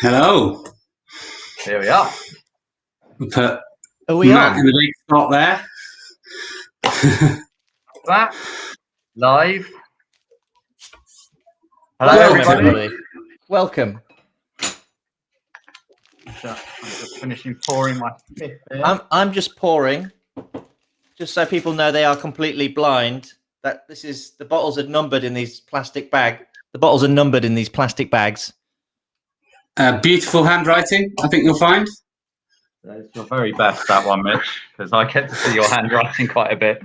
Hello. Here we are. We put we Matt on? in the big spot there. That live. Hello, Welcome, everybody. Welcome. So, I'm just finishing pouring my fifth beer. I'm just pouring, just so people know they are completely blind. That this is the bottles are numbered in these plastic bag. The bottles are numbered in these plastic bags. Beautiful handwriting, I think you'll find. It's your very best, that one, Mitch, because I get to see your handwriting quite a bit.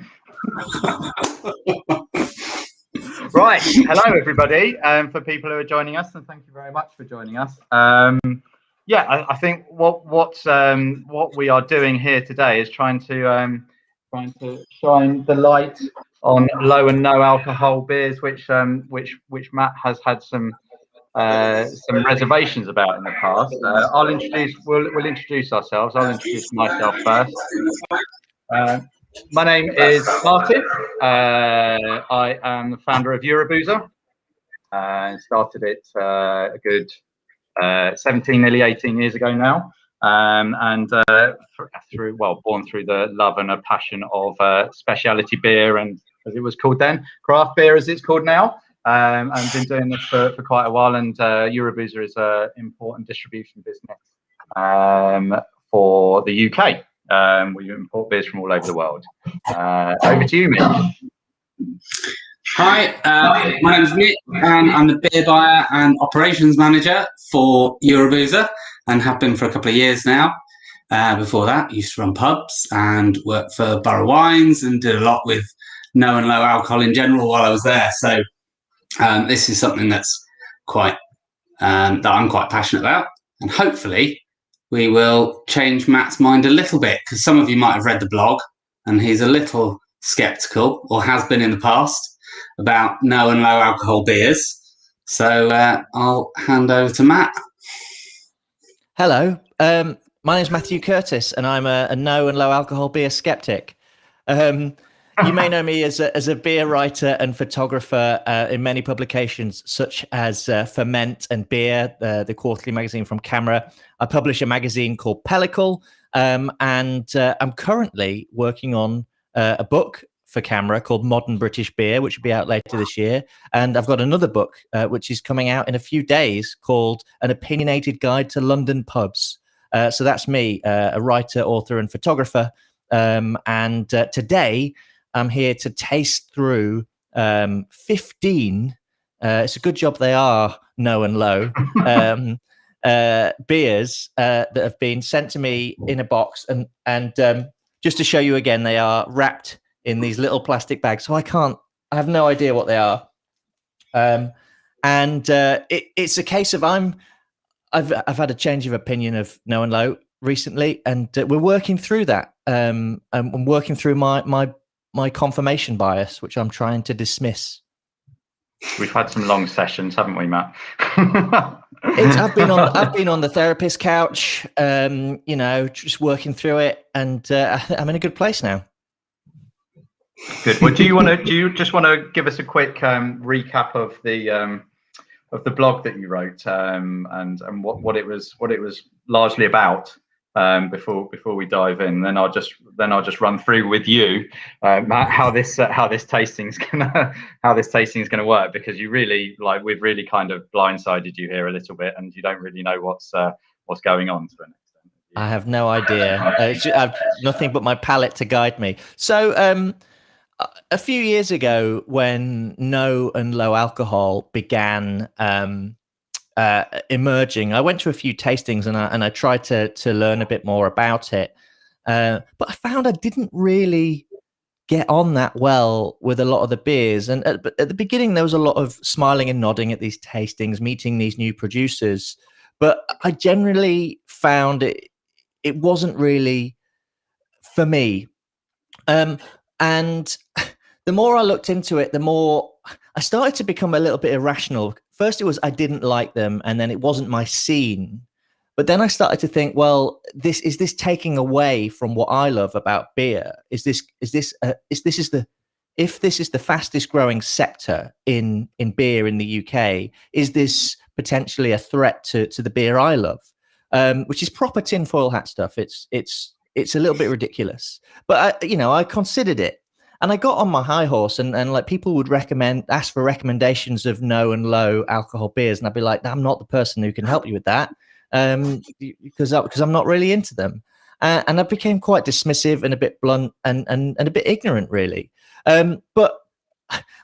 Right, hello everybody. For people who are joining us, and thank you very much for joining us. Yeah, I think what we are doing here today is trying to shine the light on low and no alcohol beers, which Matt has had some reservations about in the past. We'll introduce ourselves. I'll introduce myself first. My name is Martyn. I am the founder of Euroboozer. Started it a good 17, nearly 18 years ago now. Born through the love and a passion of specialty beer, and as it was called then, craft beer as it's called now. And been doing this for quite a while, and Euroboozer is an important distribution business for the UK. We import beers from all over the world. Over to you, Mitch. Hi, my name's Mitch, and I'm the beer buyer and operations manager for Euroboozer, and have been for a couple of years now. Before that, I used to run pubs and worked for Borough Wines, and did a lot with no and low alcohol in general while I was there. So this is something that's quite that I'm quite passionate about, and hopefully we will change Matt's mind a little bit, because some of you might have read the blog and he's a little skeptical, or has been in the past, about no and low alcohol beers. So I'll hand over to Matt. Hello, my name is Matthew Curtis, and I'm a no and low alcohol beer skeptic. You may know me as a beer writer and photographer in many publications, such as Ferment and Beer, the quarterly magazine from Camera. I publish a magazine called Pellicle, and I'm currently working on a book for Camera called Modern British Beer, which will be out later this year. And I've got another book, which is coming out in a few days, called An Opinionated Guide to London Pubs. So that's me, a writer, author, and photographer. And today, I'm here to taste through 15. It's a good job they are no and low beers that have been sent to me in a box, and just to show you again, they are wrapped in these little plastic bags. So I have no idea what they are. It's a case of I've had a change of opinion of no and low recently, and we're working through that. I'm working through my confirmation bias, which I'm trying to dismiss. We've had some long sessions, haven't we, Matt? I've been on the therapist couch, just working through it, and I'm in a good place now. Good. Well, do you just want to give us a quick recap of the blog that you wrote, and what it was largely about? Before we dive in, then I'll just run through with you, Matt, how this tasting is gonna work, because you really we've really kind of blindsided you here a little bit, and you don't really know what's going on to an extent. I have no idea. I've nothing but my palate to guide me. So a few years ago, when no and low alcohol began emerging, I went to a few tastings, and I tried to learn a bit more about it, but I found I didn't really get on that well with a lot of the beers. And at the beginning, there was a lot of smiling and nodding at these tastings, meeting these new producers, but I generally found it wasn't really for me. And the more I looked into it, the more I started to become a little bit irrational. First, it was I didn't like them, and then it wasn't my scene. But then I started to think, well, is this taking away from what I love about beer? If this is the fastest growing sector in beer in the UK, is this potentially a threat to the beer I love, which is proper tinfoil hat stuff. It's a little bit ridiculous, but I considered it, and I got on my high horse, and like people would ask for recommendations of no and low alcohol beers, and I'd be like, I'm not the person who can help you with that, because I'm not really into them. And I became quite dismissive and a bit blunt and a bit ignorant, really. But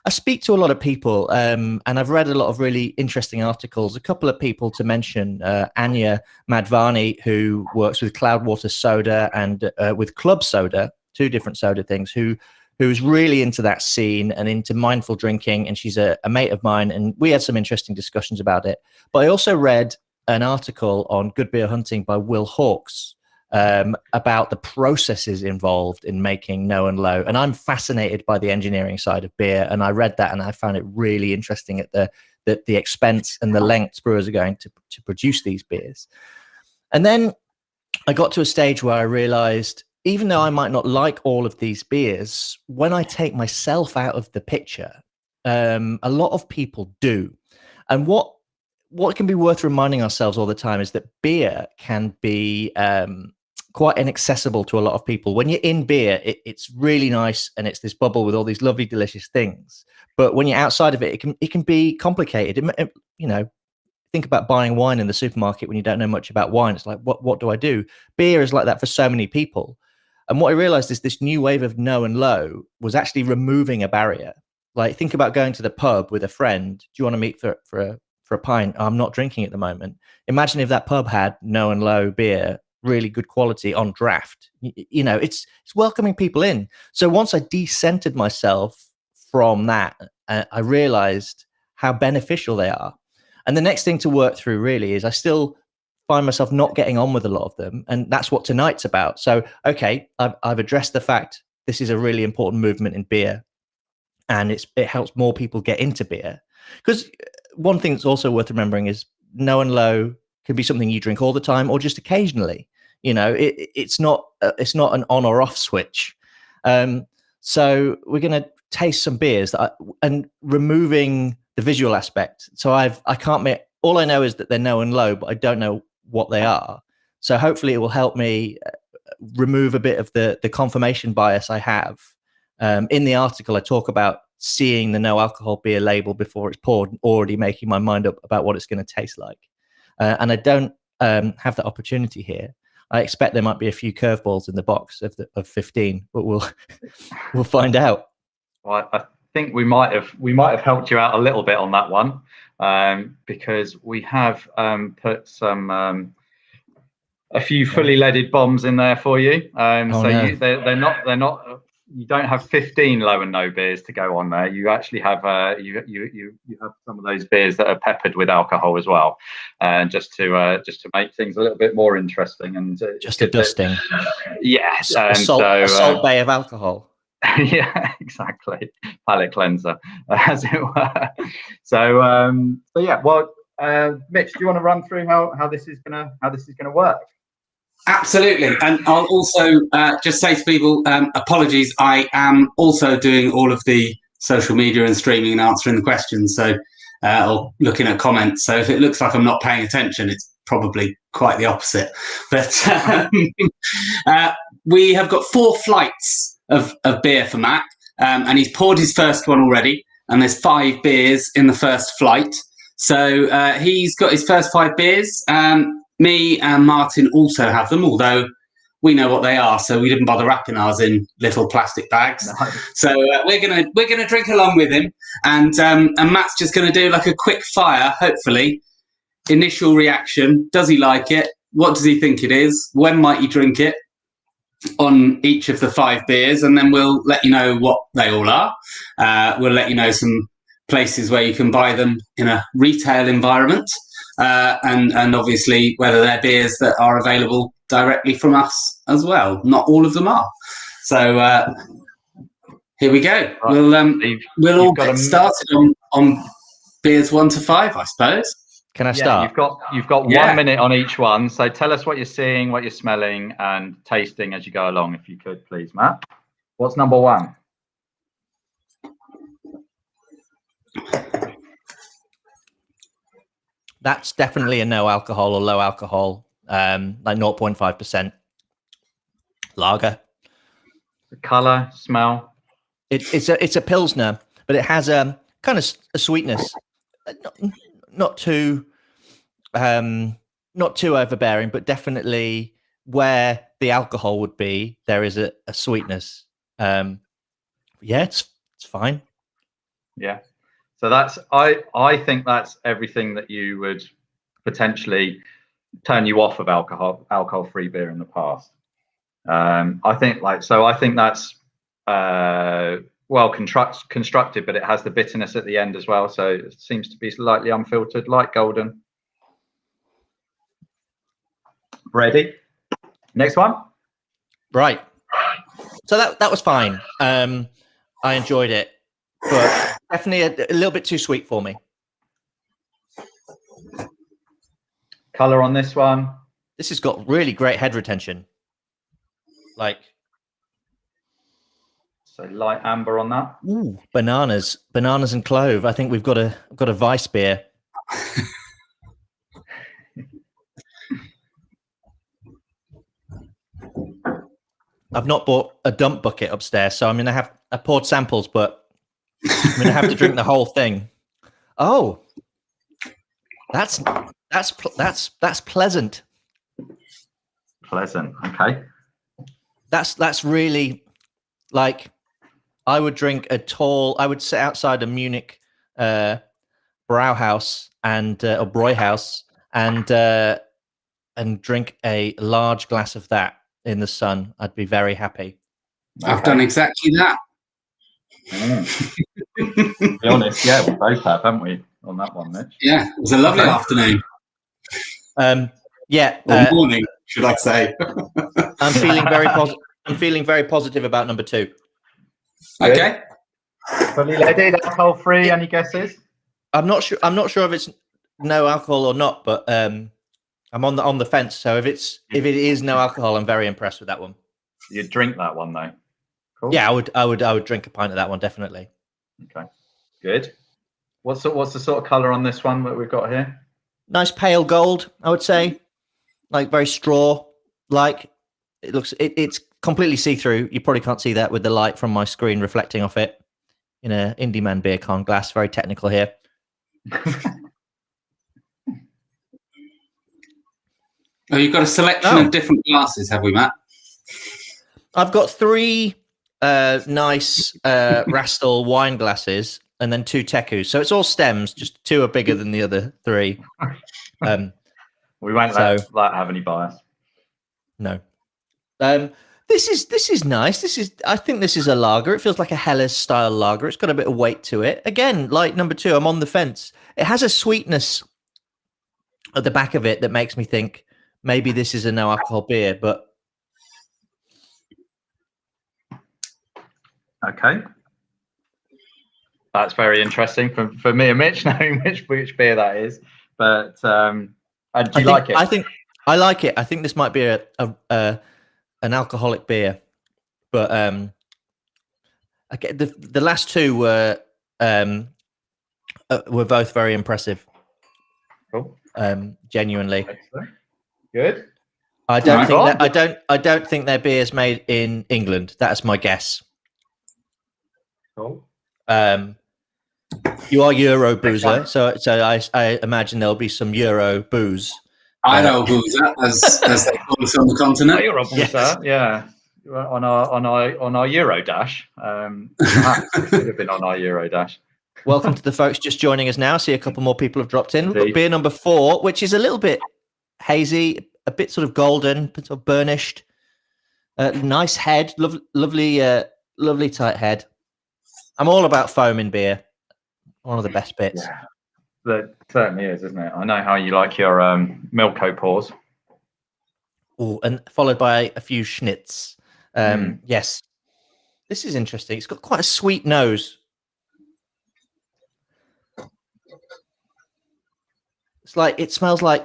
I speak to a lot of people, and I've read a lot of really interesting articles. A couple of people to mention, Anya Madvani, who works with Cloudwater Soda and with Club Soda, 2 different soda things, who's really into that scene and into mindful drinking. And she's a mate of mine, and we had some interesting discussions about it. But I also read an article on Good Beer Hunting by Will Hawkes, about the processes involved in making no and low, and I'm fascinated by the engineering side of beer, and I read that and I found it really interesting at the expense and the lengths brewers are going to produce these beers. And then I got to a stage where I realized, even though I might not like all of these beers, when I take myself out of the picture, a lot of people do. And what can be worth reminding ourselves all the time is that beer can be quite inaccessible to a lot of people. When you're in beer, it's really nice, and it's this bubble with all these lovely, delicious things. But when you're outside of it, it can be complicated. Think about buying wine in the supermarket when you don't know much about wine. It's like, what do I do? Beer is like that for so many people. And what I realized is this new wave of no and low was actually removing a barrier. Like, think about going to the pub with a friend. Do you want to meet for a pint? I'm not drinking at the moment. Imagine if that pub had no and low beer, really good quality on draft. It's welcoming people in. So once I decentered myself from that, I realized how beneficial they are. And the next thing to work through really is I still find myself not getting on with a lot of them, and that's what tonight's about. So okay, I've addressed the fact this is a really important movement in beer, and it helps more people get into beer. Because one thing that's also worth remembering is no and low can be something you drink all the time or just occasionally. It's not an on or off switch. So we're going to taste some beers and removing the visual aspect. So I can't make, all I know is that they're no and low, but I don't know what they are. So hopefully it will help me remove a bit of the confirmation bias I have. In the article, I talk about seeing the no alcohol beer label before it's poured, already making my mind up about what it's going to taste like. And I don't have that opportunity here. I expect there might be a few curveballs in the box of 15, but we'll find out. Well, I think we might have helped you out a little bit on that one, because we have put some a few fully leaded bombs in there for you. They're not. You don't have 15 low and no beers to go on there. You actually have you have some of those beers that are peppered with alcohol as well, and just to make things a little bit more interesting and just a dusting. Yes, a salt bay of alcohol. Yeah, exactly. Palate cleanser, as it were. So yeah. Well, Mitch, do you want to run through how this is gonna work? Absolutely. And I'll also just say to people, apologies, I am also doing all of the social media and streaming and answering the questions, so or looking at comments. So if it looks like I'm not paying attention, it's probably quite the opposite. But we have got 4 flights of beer for Matt, and he's poured his first one already, and there's 5 beers in the first flight. So he's got his first 5 beers. Me and Martyn also have them, although we know what they are, so we didn't bother wrapping ours in little plastic bags. No. So we're gonna drink along with him, and Matt's just gonna do like a quick fire, hopefully. Initial reaction: does he like it? What does he think it is? When might he drink it? On each of the 5 beers, and then we'll let you know what they all are. We'll let you know some places where you can buy them in a retail environment. And obviously whether they're beers that are available directly from us as well. Not all of them are. So here we go. Right. We'll all get started on beers 1 to 5, I suppose. Can I start? You've got 1 minute on each one. So tell us what you're seeing, what you're smelling, and tasting as you go along, if you could, please, Matt. What's number 1? That's definitely a no alcohol or low alcohol, like 0.5% lager. The color, smell. It's a pilsner, but it has a kind of a sweetness, not too overbearing, but definitely where the alcohol would be, there is a sweetness. Yeah, it's fine. Yeah. So that's I think that's everything that you would potentially turn you off of alcohol-free beer in the past. I think that's well constructed, but it has the bitterness at the end as well. So it seems to be slightly unfiltered, like golden. Ready? Next one. Right. So that was fine. I enjoyed it, but definitely a little bit too sweet for me. Color on this one. This has got really great head retention. Like, so light amber on that. Ooh, bananas and clove. I think we've got a Weissbier. I've not bought a dump bucket upstairs, so I poured samples, but I'm gonna have to drink the whole thing. Oh, that's pleasant. Pleasant. Okay. That's really, like, I would drink I would sit outside a Munich Brauhaus or Bräuhaus and drink a large glass of that in the sun. I'd be very happy. I've done exactly that. To be honest, yeah, we both have, haven't we, on that one, Mitch? Yeah, it was a lovely afternoon. Yeah. Or morning, should I say? I'm feeling very positive about number 2. Okay. Fully loaded, alcohol-free. Any guesses? I'm not sure if it's no alcohol or not, but I'm on the fence. So if it is no alcohol, I'm very impressed with that one. You'd drink that one though. Cool. Yeah, I would drink a pint of that one, definitely. Okay. Good. What's the sort of color on this one that we've got here? Nice pale gold, I would say. Like very straw. Like it's completely see-through. You probably can't see that with the light from my screen reflecting off it in a Indie Man beer can glass. Very technical here. Oh, you've got a selection of different glasses, have we, Matt? I've got 3 nice Rastal wine glasses and then 2 Tekus. So it's all stems, just 2 are bigger than the other 3. We won't let have any bias. No. This is nice. I think this is a lager. It feels like a Helle style lager. It's got a bit of weight to it. Again, like number 2, I'm on the fence. It has a sweetness at the back of it that makes me think maybe this is a no alcohol beer, but okay. That's very interesting for me and Mitch, knowing which beer that is. But do you like it? I think I like it. I think this might be an alcoholic beer, but okay, the last 2 were both very impressive. Cool. Genuinely. Excellent. Good. I don't think their beer is made in England. That's my guess. Cool. You are Euroboozer, so I imagine there'll be some Euro booze. Euroboozer, as they call us on the continent. Euroboozer, yeah. On our Euro dash. It should have been on our Euro dash. Welcome to the folks just joining us now. See, a couple more people have dropped in. We've got beer number 4, which is a little bit hazy, a bit sort of golden, a bit sort of burnished. Nice head, lovely tight head. I'm all about foam in beer. One of the best bits. Yeah, that certainly is, isn't it? I know how you like your Milko pours. Oh, and followed by a few schnitz. Yes, this is interesting. It's got quite a sweet nose. It smells like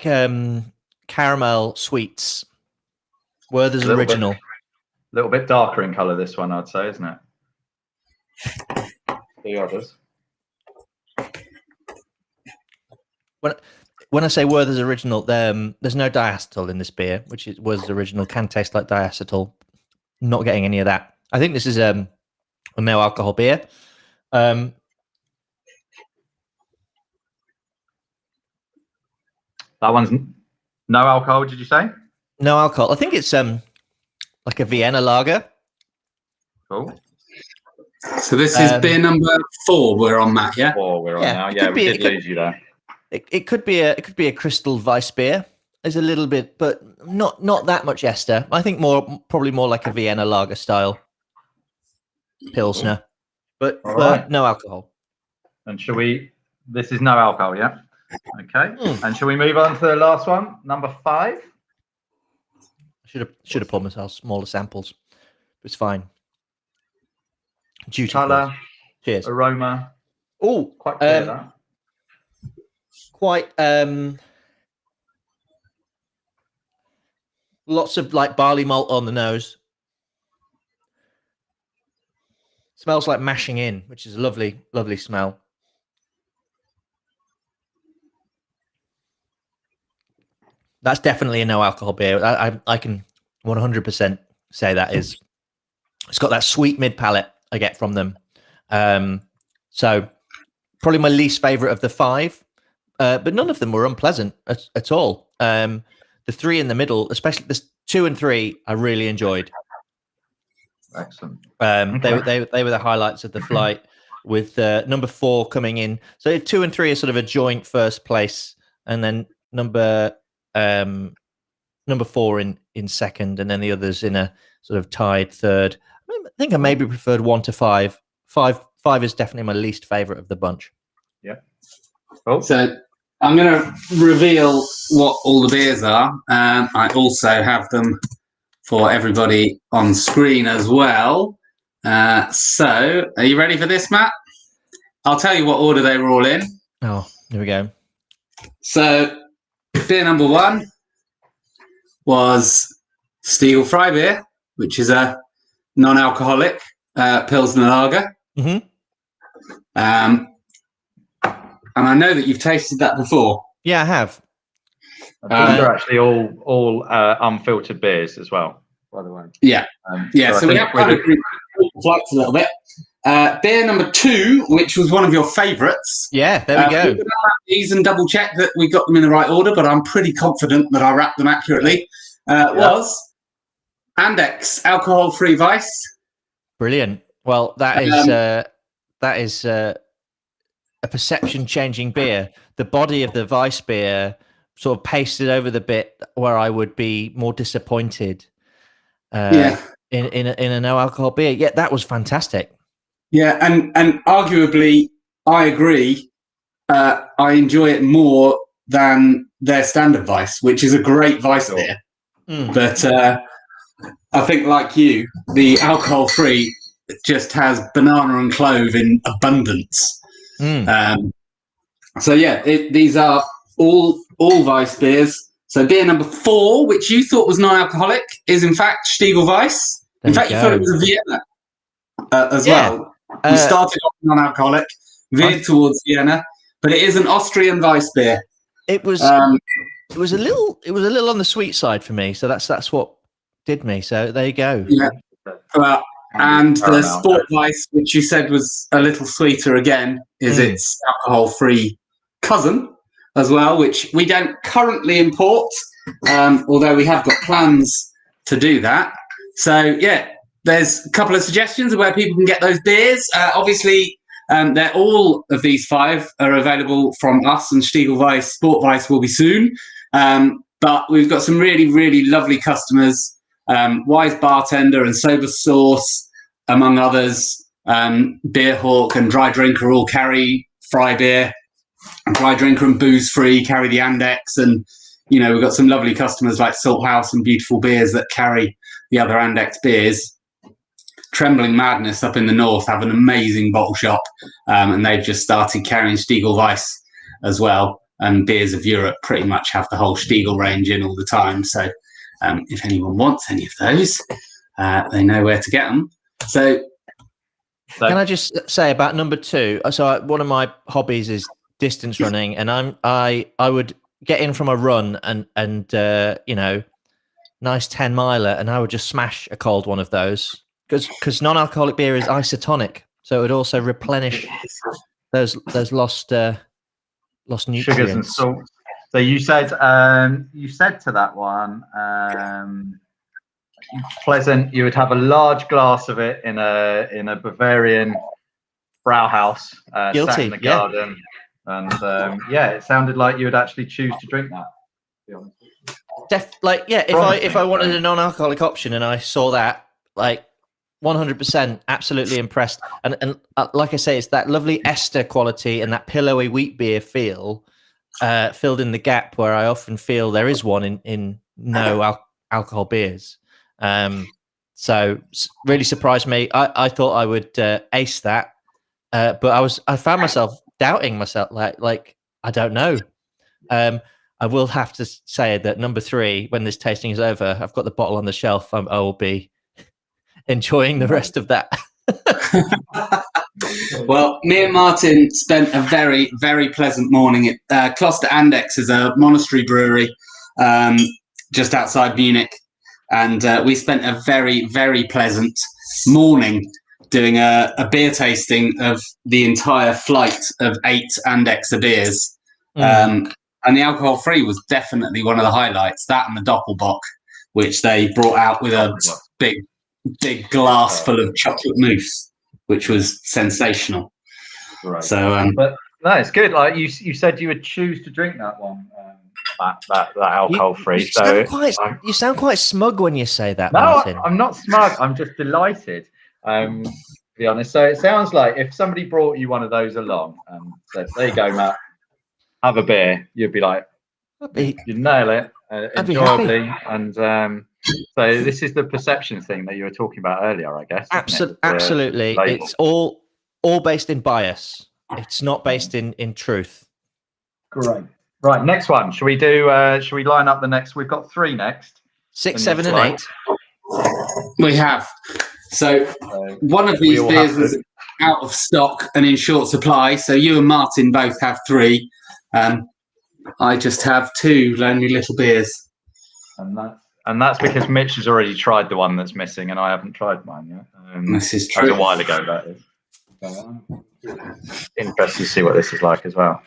caramel sweets. Werther's original. A little bit darker in colour, this one, I'd say, isn't it? The others. when I say Werther's original, there's no diacetyl in this beer, which is Werther's original can taste like diacetyl. Not getting any of that. I think this is a no alcohol beer. That one's no alcohol. Did you say? No alcohol. I think it's like a Vienna lager. Cool. So this is beer number 4 we're on, Matt, yeah? 4 we're on now. Yeah, we did lose you there. It could be a crystal Weissbier. There's a little bit, but not that much ester. I think probably more like a Vienna lager style Pilsner, but no alcohol. And this is no alcohol, yeah? Okay. And shall we move on to the last one, number 5? Should have pulled myself smaller samples. It's fine. Colour, cheers. Aroma. Oh, quite clear that. Quite lots of like barley malt on the nose. Smells like mashing in, which is a lovely, lovely smell. That's definitely a no alcohol beer. I can 100% say that is. It's got that sweet mid palate I get from them. So probably my least favorite of the 5, but none of them were unpleasant at all. The 3 in the middle, especially the 2 and 3, I really enjoyed. Excellent. They were the highlights of the flight, with number 4 coming in. So 2 and 3 are sort of a joint first place, and then number 4 in second, and then the others in a sort of tied third. I think I maybe preferred 1 to 5. 5 is definitely my least favorite of the bunch. Yeah. Cool. So I'm going to reveal what all the beers are. I also have them for everybody on screen as well. So are you ready for this, Matt? I'll tell you what order they were all in. Oh, here we go. So beer number 1 was Stiegl Freibier, which is a non-alcoholic Pilsner lager. Mm-hmm. And I know that you've tasted that before. Yeah, I have. They're actually all unfiltered beers as well, by the way. Yeah. So we have kind of flights a little bit. Beer number 2, which was one of your favourites. Yeah, there we go. We're going to wrap these and double check that we got them in the right order, but I'm pretty confident that I wrapped them accurately. Was Andechs alcohol-free Weiss. Brilliant. Well, that is a perception-changing beer. The body of the Weissbier sort of pasted over the bit where I would be more disappointed in a no-alcohol beer. Yeah, that was fantastic. Yeah, and arguably, I agree. I enjoy it more than their standard Weiss, which is a great Weiss beer. But I think, like you, the alcohol-free just has banana and clove in abundance. So yeah, these are all Weiss beers. So beer number 4, which you thought was non-alcoholic, is in fact Stiegl Weisse. In fact, you thought it was a Vienna as well. You started off non-alcoholic, veered towards Vienna, but it is an Austrian Weiss beer. It was a little on the sweet side for me, so that's what did me. So there you go. Yeah. And the Sport-Weisse, which you said was a little sweeter again, is its alcohol-free cousin as well, which we don't currently import, although we have got plans to do that. So yeah, there's a couple of suggestions of where people can get those beers. Obviously, they're all of these 5 are available from us, and Stiegl Weisse, Sport-Weisse will be soon. But we've got some really, really lovely customers. Wise Bartender and Sober Sauce, among others. Beer Hawk and Dry Drinker all carry Freibier. Dry Drinker and Booze Free carry the Andechs, and we've got some lovely customers like Salt House and Beautiful Beers that carry the other Andechs beers. Trembling Madness up in the north have an amazing bottle shop, and they've just started carrying Stiegl Weisse as well. And Beers of Europe pretty much have the whole Stiegl range in all the time. So if anyone wants any of those, they know where to get them. So can I just say about number 2? So one of my hobbies is distance running, and I would get in from a run and you know, nice 10-miler, and I would just smash a cold one of those because non-alcoholic beer is isotonic, so it would also replenish those lost nutrients. Sugars and salt. So you said to that one, pleasant. You would have a large glass of it in a Bavarian brauhaus, sat in the garden, and yeah, it sounded like you would actually choose to drink that. To be honest. If I wanted a non-alcoholic option and I saw that, like 100%, absolutely impressed. And like I say, it's that lovely ester quality and that pillowy wheat beer feel filled in the gap where I often feel there is one in no alcohol beers. So really surprised me. I thought I would ace that, but I found myself doubting myself. Like I don't know. I will have to say that number 3, when this tasting is over, I've got the bottle on the shelf. I will be enjoying the rest of that. Well, me and Martyn spent a very, very pleasant morning at Kloster. Andechs is a monastery brewery just outside Munich. And we spent a very, very pleasant morning doing a beer tasting of the entire flight of 8 Andechser beers. And the alcohol-free was definitely one of the highlights, that and the Doppelbock, which they brought out with a big glass full of chocolate mousse, which was sensational. Right. So, but no, it's good. Like you said, you would choose to drink that one, that alcohol-free. You sound quite smug when you say that. No, Martyn. I'm not smug. I'm just delighted. To be honest, so it sounds like if somebody brought you one of those along and said, "There you go, Matt, have a beer," you'd be like, "You nail it, enjoyably." And so this is the perception thing that you were talking about earlier, I guess. Absolutely, it's all based in bias. It's not based in truth. Great. Right, next one. Should we line up the next? We've got 3 next. 6, 7, and 8. We have. So one of these beers was out of stock and in short supply. So you and Martyn both have 3. I just have 2 lonely little beers. And that's because Mitch has already tried the one that's missing, and I haven't tried mine yet. This is true. That was a while ago, that is. Interested to see what this is like as well.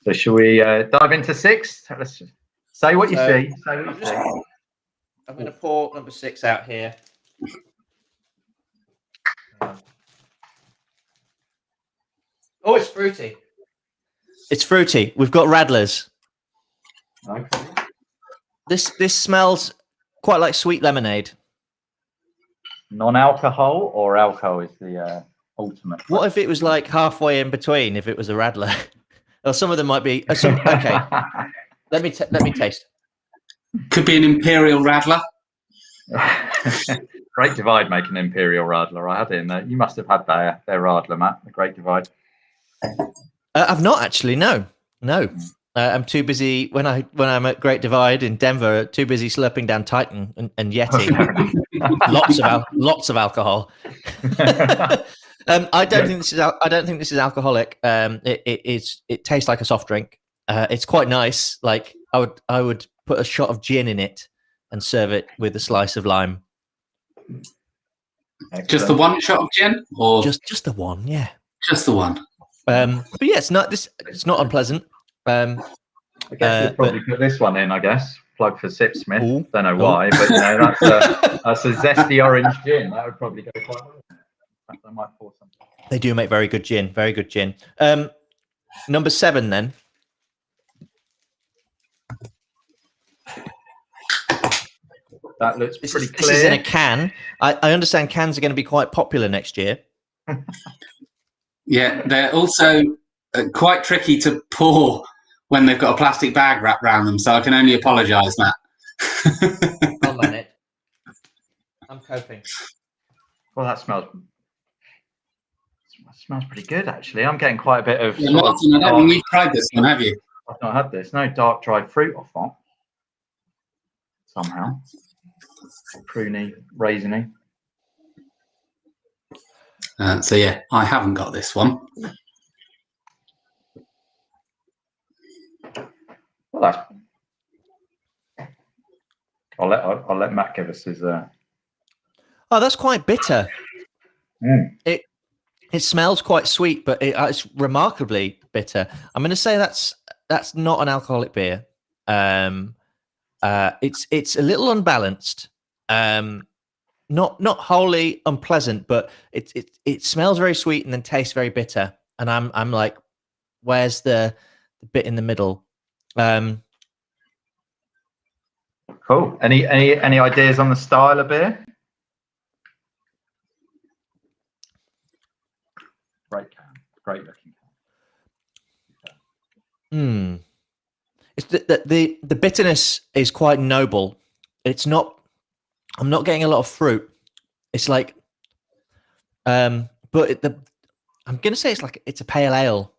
So shall we dive into 6? Let's just say what you see. I'm going to pour number 6 out here. Oh, it's fruity. It's fruity. We've got Radlers. Okay. This smells quite like sweet lemonade. Non-alcohol or alcohol is the ultimate. What if it was like halfway in between? If it was a Radler, or some of them might be. Okay, let me taste. Could be an Imperial Radler. Great Divide make an Imperial Radler. I had it in there. You must have had their Radler, Matt. The Great Divide. I've not actually. No. I'm too busy when I'm at Great Divide in Denver. Too busy slurping down Titan and Yeti. lots of alcohol. I don't think this is alcoholic. It tastes like a soft drink. It's quite nice. Like I would put a shot of gin in it and serve it with a slice of lime. Excellent. Just the one shot of gin, or just the one, yeah. Just the one. But yeah, it's not unpleasant. I guess you'd probably put this one in. I guess plug for Sipsmith. Ooh, don't know why, but you know that's a zesty orange gin. That would probably go quite well. I might pour some. They do make very good gin. Very good gin. Number 7 then. That looks pretty clear. This is in a can. I understand cans are going to be quite popular next year. Yeah, they're also quite tricky to pour when they've got a plastic bag wrapped around them, so I can only apologise, Matt. I'll man it. I'm coping. Well, that smells pretty good, actually. I'm getting quite a bit of... Yeah, Martyn, I don't think you've tried this one, have you? I've not had this. No dark dried fruit off that. Somehow. Pruny, raisiny. So yeah, I haven't got this one. Well, Well, I'll let Matt give us his. Oh, that's quite bitter. It smells quite sweet, but it's remarkably bitter. I'm going to say that's not an alcoholic beer. It's a little unbalanced. Not wholly unpleasant, but it smells very sweet and then tastes very bitter. And I'm like, where's the bit in the middle? Cool. Any ideas on the style of beer? Great looking can. It's the bitterness is quite noble. It's not. I'm not getting a lot of fruit. It's like, but I'm gonna say it's a pale ale.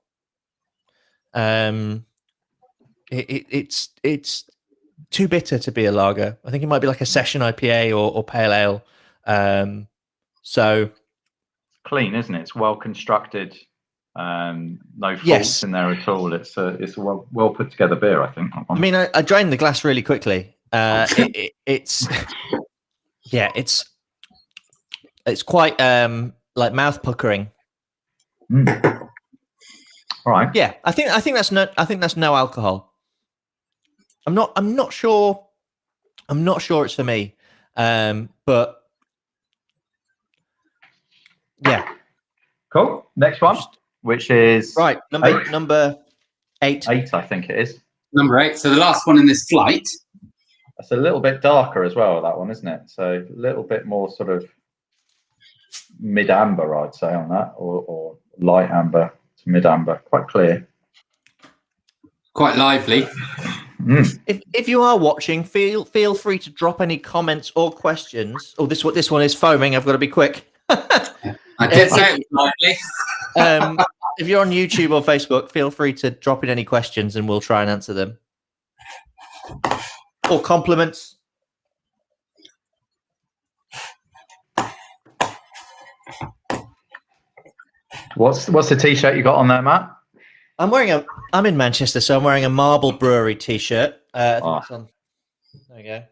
It's too bitter to be a lager. I think it might be like a session IPA or pale ale. So clean, isn't it? It's well constructed. No faults in there at all. It's a well put together beer, I think. I mean, I drained the glass really quickly. It's quite like mouth puckering. All right. Yeah, I think that's no alcohol. I'm not sure it's for me. But yeah. Cool. Next one, which is right, number 8. 8, I think it is. Number 8. So the last one in this flight. That's a little bit darker as well, that one, isn't it? So a little bit more sort of mid-amber, I'd say, on that, or light amber to mid-amber. Quite clear. Quite lively. If you are watching, feel free to drop any comments or questions. Oh, this one is foaming. I've got to be quick. I did say it was lively. If you're on YouTube or Facebook, feel free to drop in any questions and we'll try and answer them. Or compliments. What's the t-shirt you got on there, Matt? I'm in Manchester, so I'm wearing a Marble Brewery t-shirt. There you go.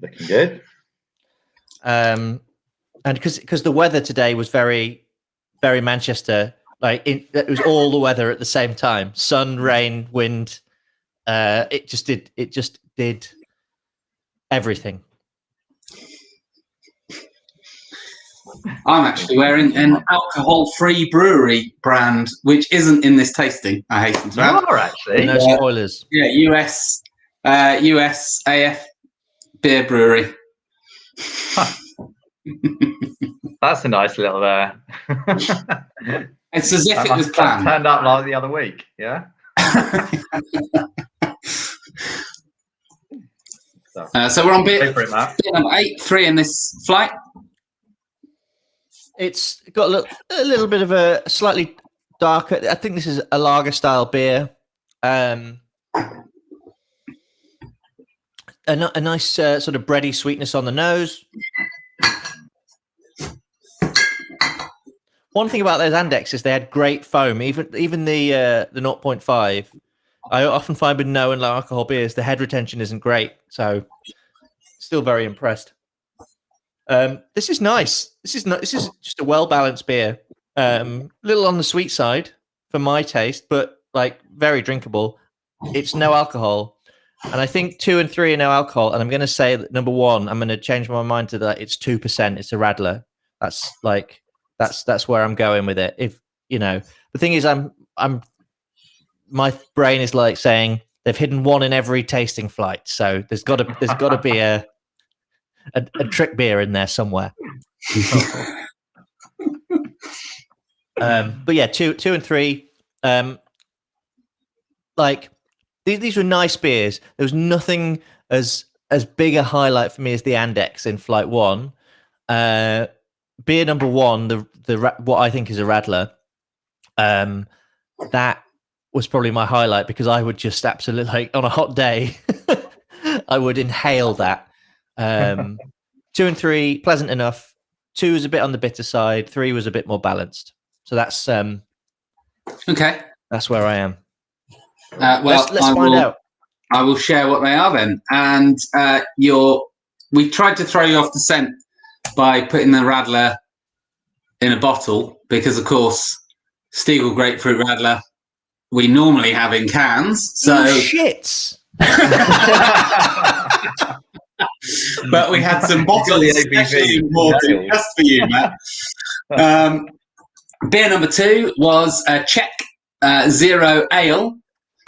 Looking good. And because the weather today was very, very Manchester, it was all the weather at the same time: sun, rain, wind. It just did everything. I'm actually wearing an alcohol-free brewery brand, which isn't in this tasting. I hasten to add. You are actually. No spoilers. Yeah, US AF beer brewery. That's a nice little. It's as if it was planned. Turned up like the other week, yeah. So we're on beer number 8, 3 in this flight. It's got a little bit of a slightly darker. I think this is a lager style beer. A nice sort of bready sweetness on the nose. One thing about those Andechs is they had great foam. Even the 0.5. I often find with no and low alcohol beers, the head retention isn't great. So, still very impressed. This is nice. This is just a well balanced beer. Little on the sweet side for my taste, but like very drinkable. It's no alcohol, and I think 2 and 3 are no alcohol. And I'm going to say that number 1, I'm going to change my mind to that. It's 2%. It's a Radler. That's where I'm going with it. If you know, the thing is, my brain is like saying they've hidden one in every tasting flight. So there's got to be a trick beer in there somewhere. But yeah, 2 and 3. Like these were nice beers. There was nothing as big a highlight for me as the Andechs in flight 1. Beer number 1, the what I think is a Radler. That was probably my highlight because I would just absolutely, like, on a hot day, I would inhale that. 2 and 3, pleasant enough. 2 was a bit on the bitter side. 3 was a bit more balanced. So that's okay. That's where I am. Well, let's find out. I will share what they are then. And we tried to throw you off the scent by putting the Radler in a bottle because, of course, Stiegl Grapefruit Radler we normally have in cans. So shits. But we had some bottles especially imported just for you, Matt. Beer number 2 was a Czech Zero Ale.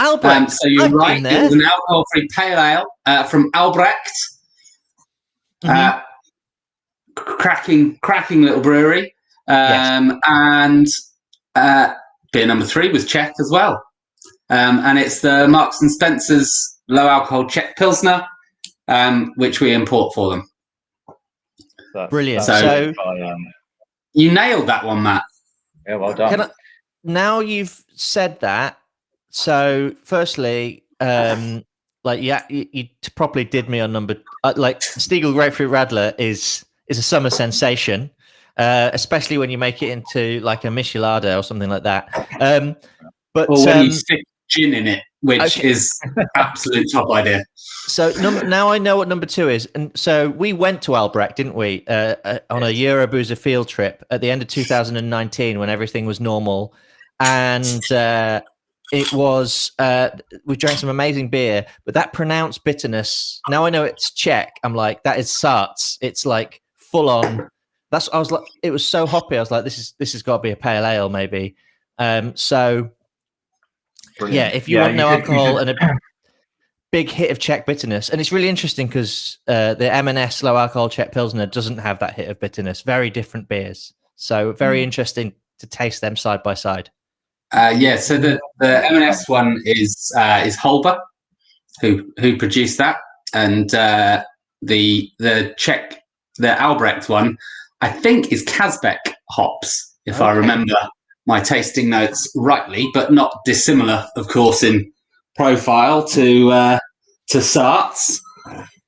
Albrecht. So you're right. It was an alcohol-free pale ale from Albrecht. Cracking little brewery. And beer number 3 was Czech as well. And it's the Marks and Spencer's low alcohol Czech Pilsner, which we import for them. Brilliant. So you nailed that one, Matt. Yeah, well done. Now you've said that, so firstly, you properly did me on number. Stiegl Grapefruit Radler is a summer sensation, especially when you make it into like a michelada or something like that. But or when you stick gin in it, which is absolute top idea. So now I know what number 2 is, and so we went to Albrecht, didn't we, on a Euroboozer field trip at the end of 2019 when everything was normal, and it was we drank some amazing beer, but that pronounced bitterness. Now I know it's Czech. I'm like, that is Sarts. It's like full on. I was like, it was so hoppy. I was like, this has got to be a pale ale, maybe. So brilliant. Yeah, if you want no alcohol and a big hit of Czech bitterness, and it's really interesting because the M&S low alcohol Czech Pilsner doesn't have that hit of bitterness. Very different beers, so very interesting to taste them side by side. So the M&S one is Holber, who produced that, and the Czech, the Albrecht one, I think is Kazbek hops, if I remember my tasting notes rightly, but not dissimilar, of course, in profile to Sarts.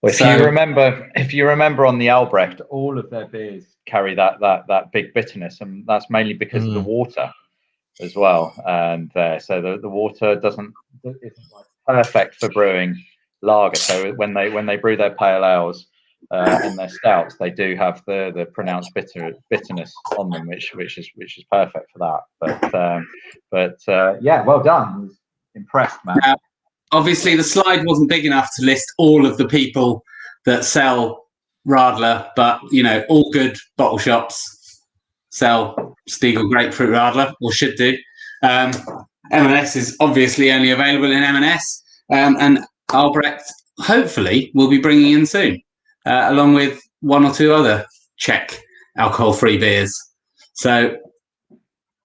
Well, if you remember on the Albrecht, all of their beers carry that big bitterness, and that's mainly because of the water as well. And so the water isn't like perfect for brewing lager. So when they brew their pale ales and their stouts, they do have the pronounced bitterness on them, which is perfect for that. But yeah, well done. I was impressed, man. Obviously, the slide wasn't big enough to list all of the people that sell Radler, but all good bottle shops sell Stiegl Grapefruit Radler, or should do. M&S is obviously only available in M&S, and Albrecht hopefully will be bringing in soon, along with 1 or 2 other Czech alcohol-free beers. So,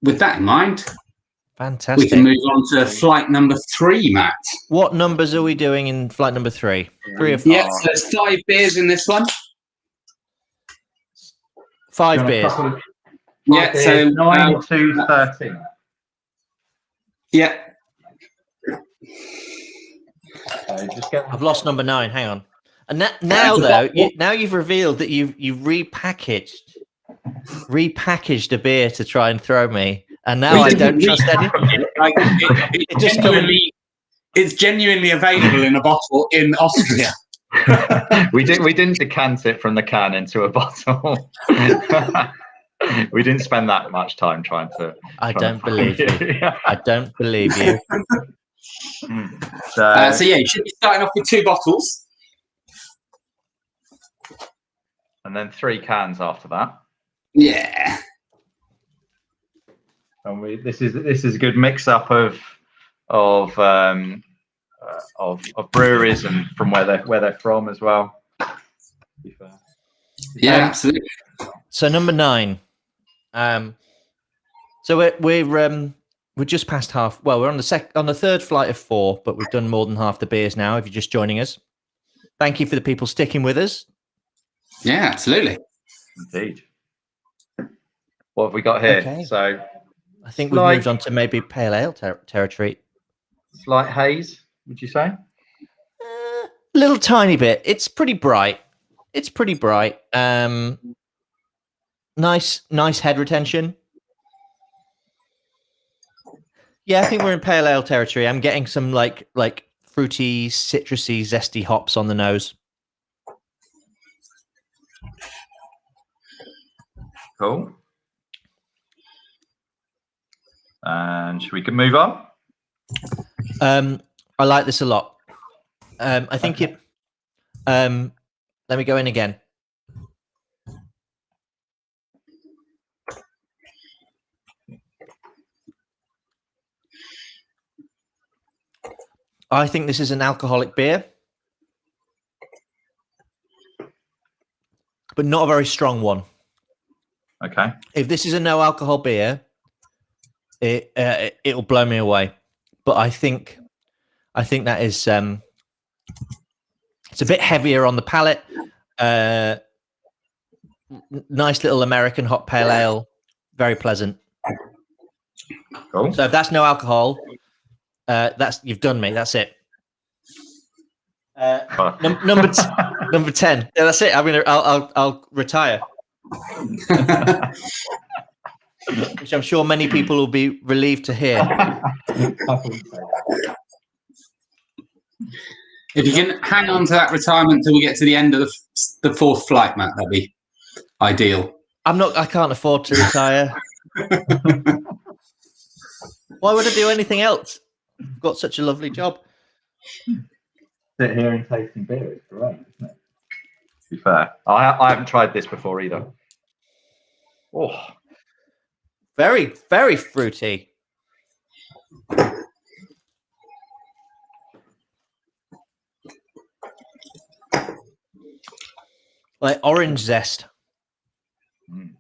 with that in mind, fantastic. We can move on to flight number 3, Matt. What numbers are we doing in flight number 3? 3 or 4? Yeah, so there's 5 beers in this one. 5 beers. Yeah, so 9 to 13. Yeah. I've lost number 9. Hang on. And now though, now you've revealed that you've repackaged a beer to try and throw me. And now I don't trust anything. It's genuinely available in a bottle in Austria. we didn't decant it from the can into a bottle. We didn't spend that much time trying to. I don't believe you. I don't believe you. So yeah, you should be starting off with 2 bottles, and then 3 cans after that. Yeah. And this is a good mix up of breweries and from where they're from as well. Yeah, absolutely. So number 9. So we're just past half. Well, we're on the third flight of 4, but we've done more than half the beers now. If you're just joining us, thank you for the people sticking with us. Yeah, absolutely. Indeed. What have we got here? Okay. So I think we've moved on to maybe pale ale territory. Slight haze, would you say? A little tiny bit. It's pretty bright. Nice head retention. Yeah, I think we're in pale ale territory. I'm getting some like fruity, citrusy, zesty hops on the nose. Cool. And we can move on. I like this a lot. I think it. Let me go in again. I think this is an alcoholic beer, but not a very strong one. Okay. If this is a no alcohol beer, it'll blow me away. But I think that is it's a bit heavier on the palate. Nice little American hot pale ale, very pleasant. Cool. So if that's no alcohol, you've done me. That's it. Number 10. Yeah, that's it. I'll retire. Which I'm sure many people will be relieved to hear. If you can hang on to that retirement till we get to the end of the fourth flight, Matt, that'd be ideal. I can't afford to retire. Why would I do anything else? I've got such a lovely job. Sit here and tasting beer. It's great, isn't it? To be fair, I haven't tried this before either. Oh, very, very fruity. Like orange zest. Mm.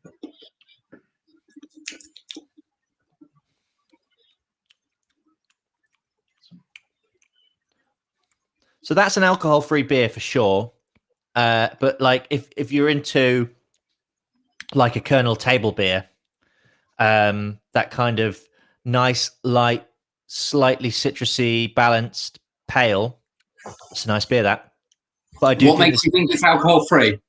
So that's an alcohol-free beer for sure. But like if you're into like a Colonel table beer, that kind of nice, light, slightly citrusy, balanced pale, it's a nice beer. That. But I do. What makes you think it's alcohol-free?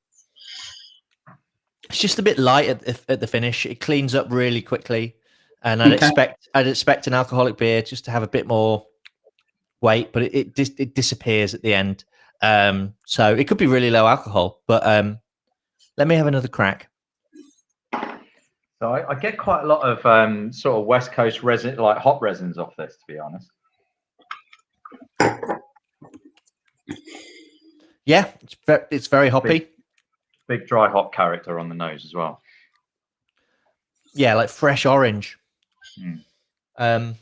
It's just a bit light at the finish. It cleans up really quickly, and I'd expect an alcoholic beer just to have a bit more weight, but it disappears at the end. So it could be really low alcohol, but let me have another crack. So I get quite a lot of sort of West Coast resin, like hop resins off this, to be honest. Yeah, it's very hoppy. Big dry hop character on the nose as well. Yeah, like fresh orange. Mm.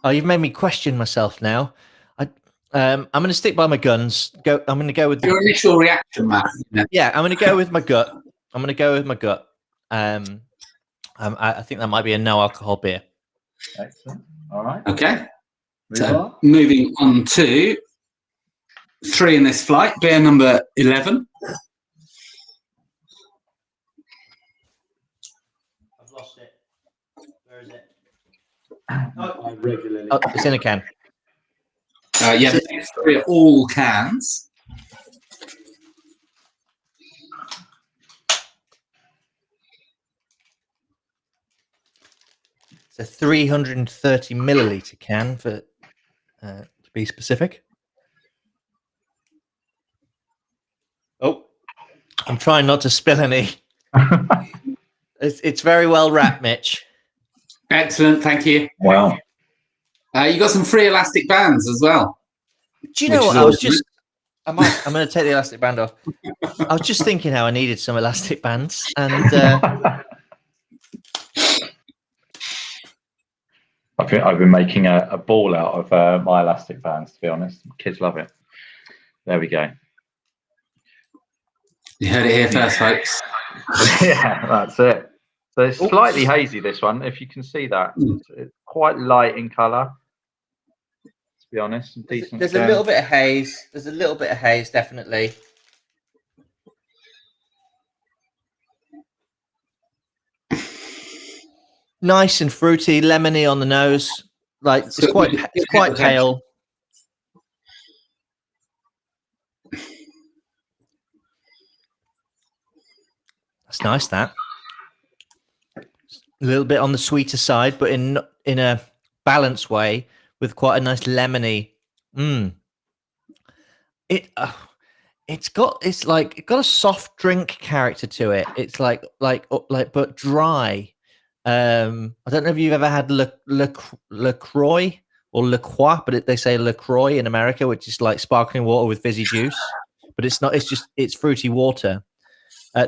Oh, you've made me question myself now. I'm going to stick by my guns. I'm going to go with your initial reaction, Matt. Yeah, I'm going to go with my gut. I think that might be a no alcohol beer. Excellent. All right. Okay. So moving on to 3 in this flight, beer number 11. I've lost it. Where is it? I regularly. Oh, it's in a can. Yeah, the next 3 are all cans. It's a 330 milliliter can, to be specific. Oh, I'm trying not to spill any. It's very well wrapped, Mitch. Excellent, thank you. Wow. You got some free elastic bands as well. Do you know what? I'm going to take the elastic band off. I was just thinking how I needed some elastic bands, and I've been making a ball out of my elastic bands, to be honest. Kids love it. There we go. You heard it here first, folks. Yeah, that's it. So it's slightly hazy, this one, if you can see that. It's quite light in colour, to be honest. Some decent. There's a little bit of haze. There's a little bit of haze, definitely. Nice and fruity, lemony on the nose. Like it's quite pale. That's nice. That a little bit on the sweeter side, but in in a balanced way with quite a nice lemony. It's got a soft drink character to it. It's like but dry. I don't know if you've ever had LaCroix or LaCroix, but they say LaCroix in America, which is like sparkling water with fizzy juice, but it's not. It's fruity water.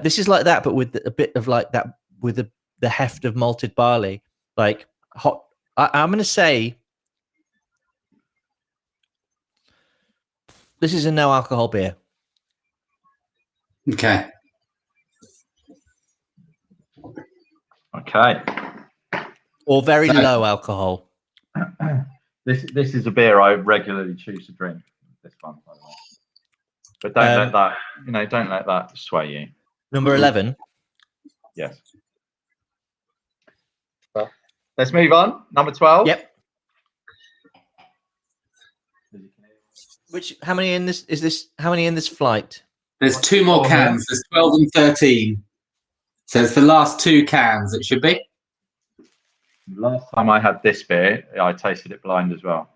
This is like that, but with a bit of like that, with the heft of malted barley, like hot. I'm going to say this is a no alcohol beer. Okay. Okay. Or very low alcohol. This is a beer I regularly choose to drink. This one, by the way. But don't let that sway you. Number 11. Yes. Well, let's move on. Number 12. Yep. How many in this flight? There's 2 more cans. There's 12 and 13. So it's the last 2 cans, it should be. Last time I had this beer, I tasted it blind as well.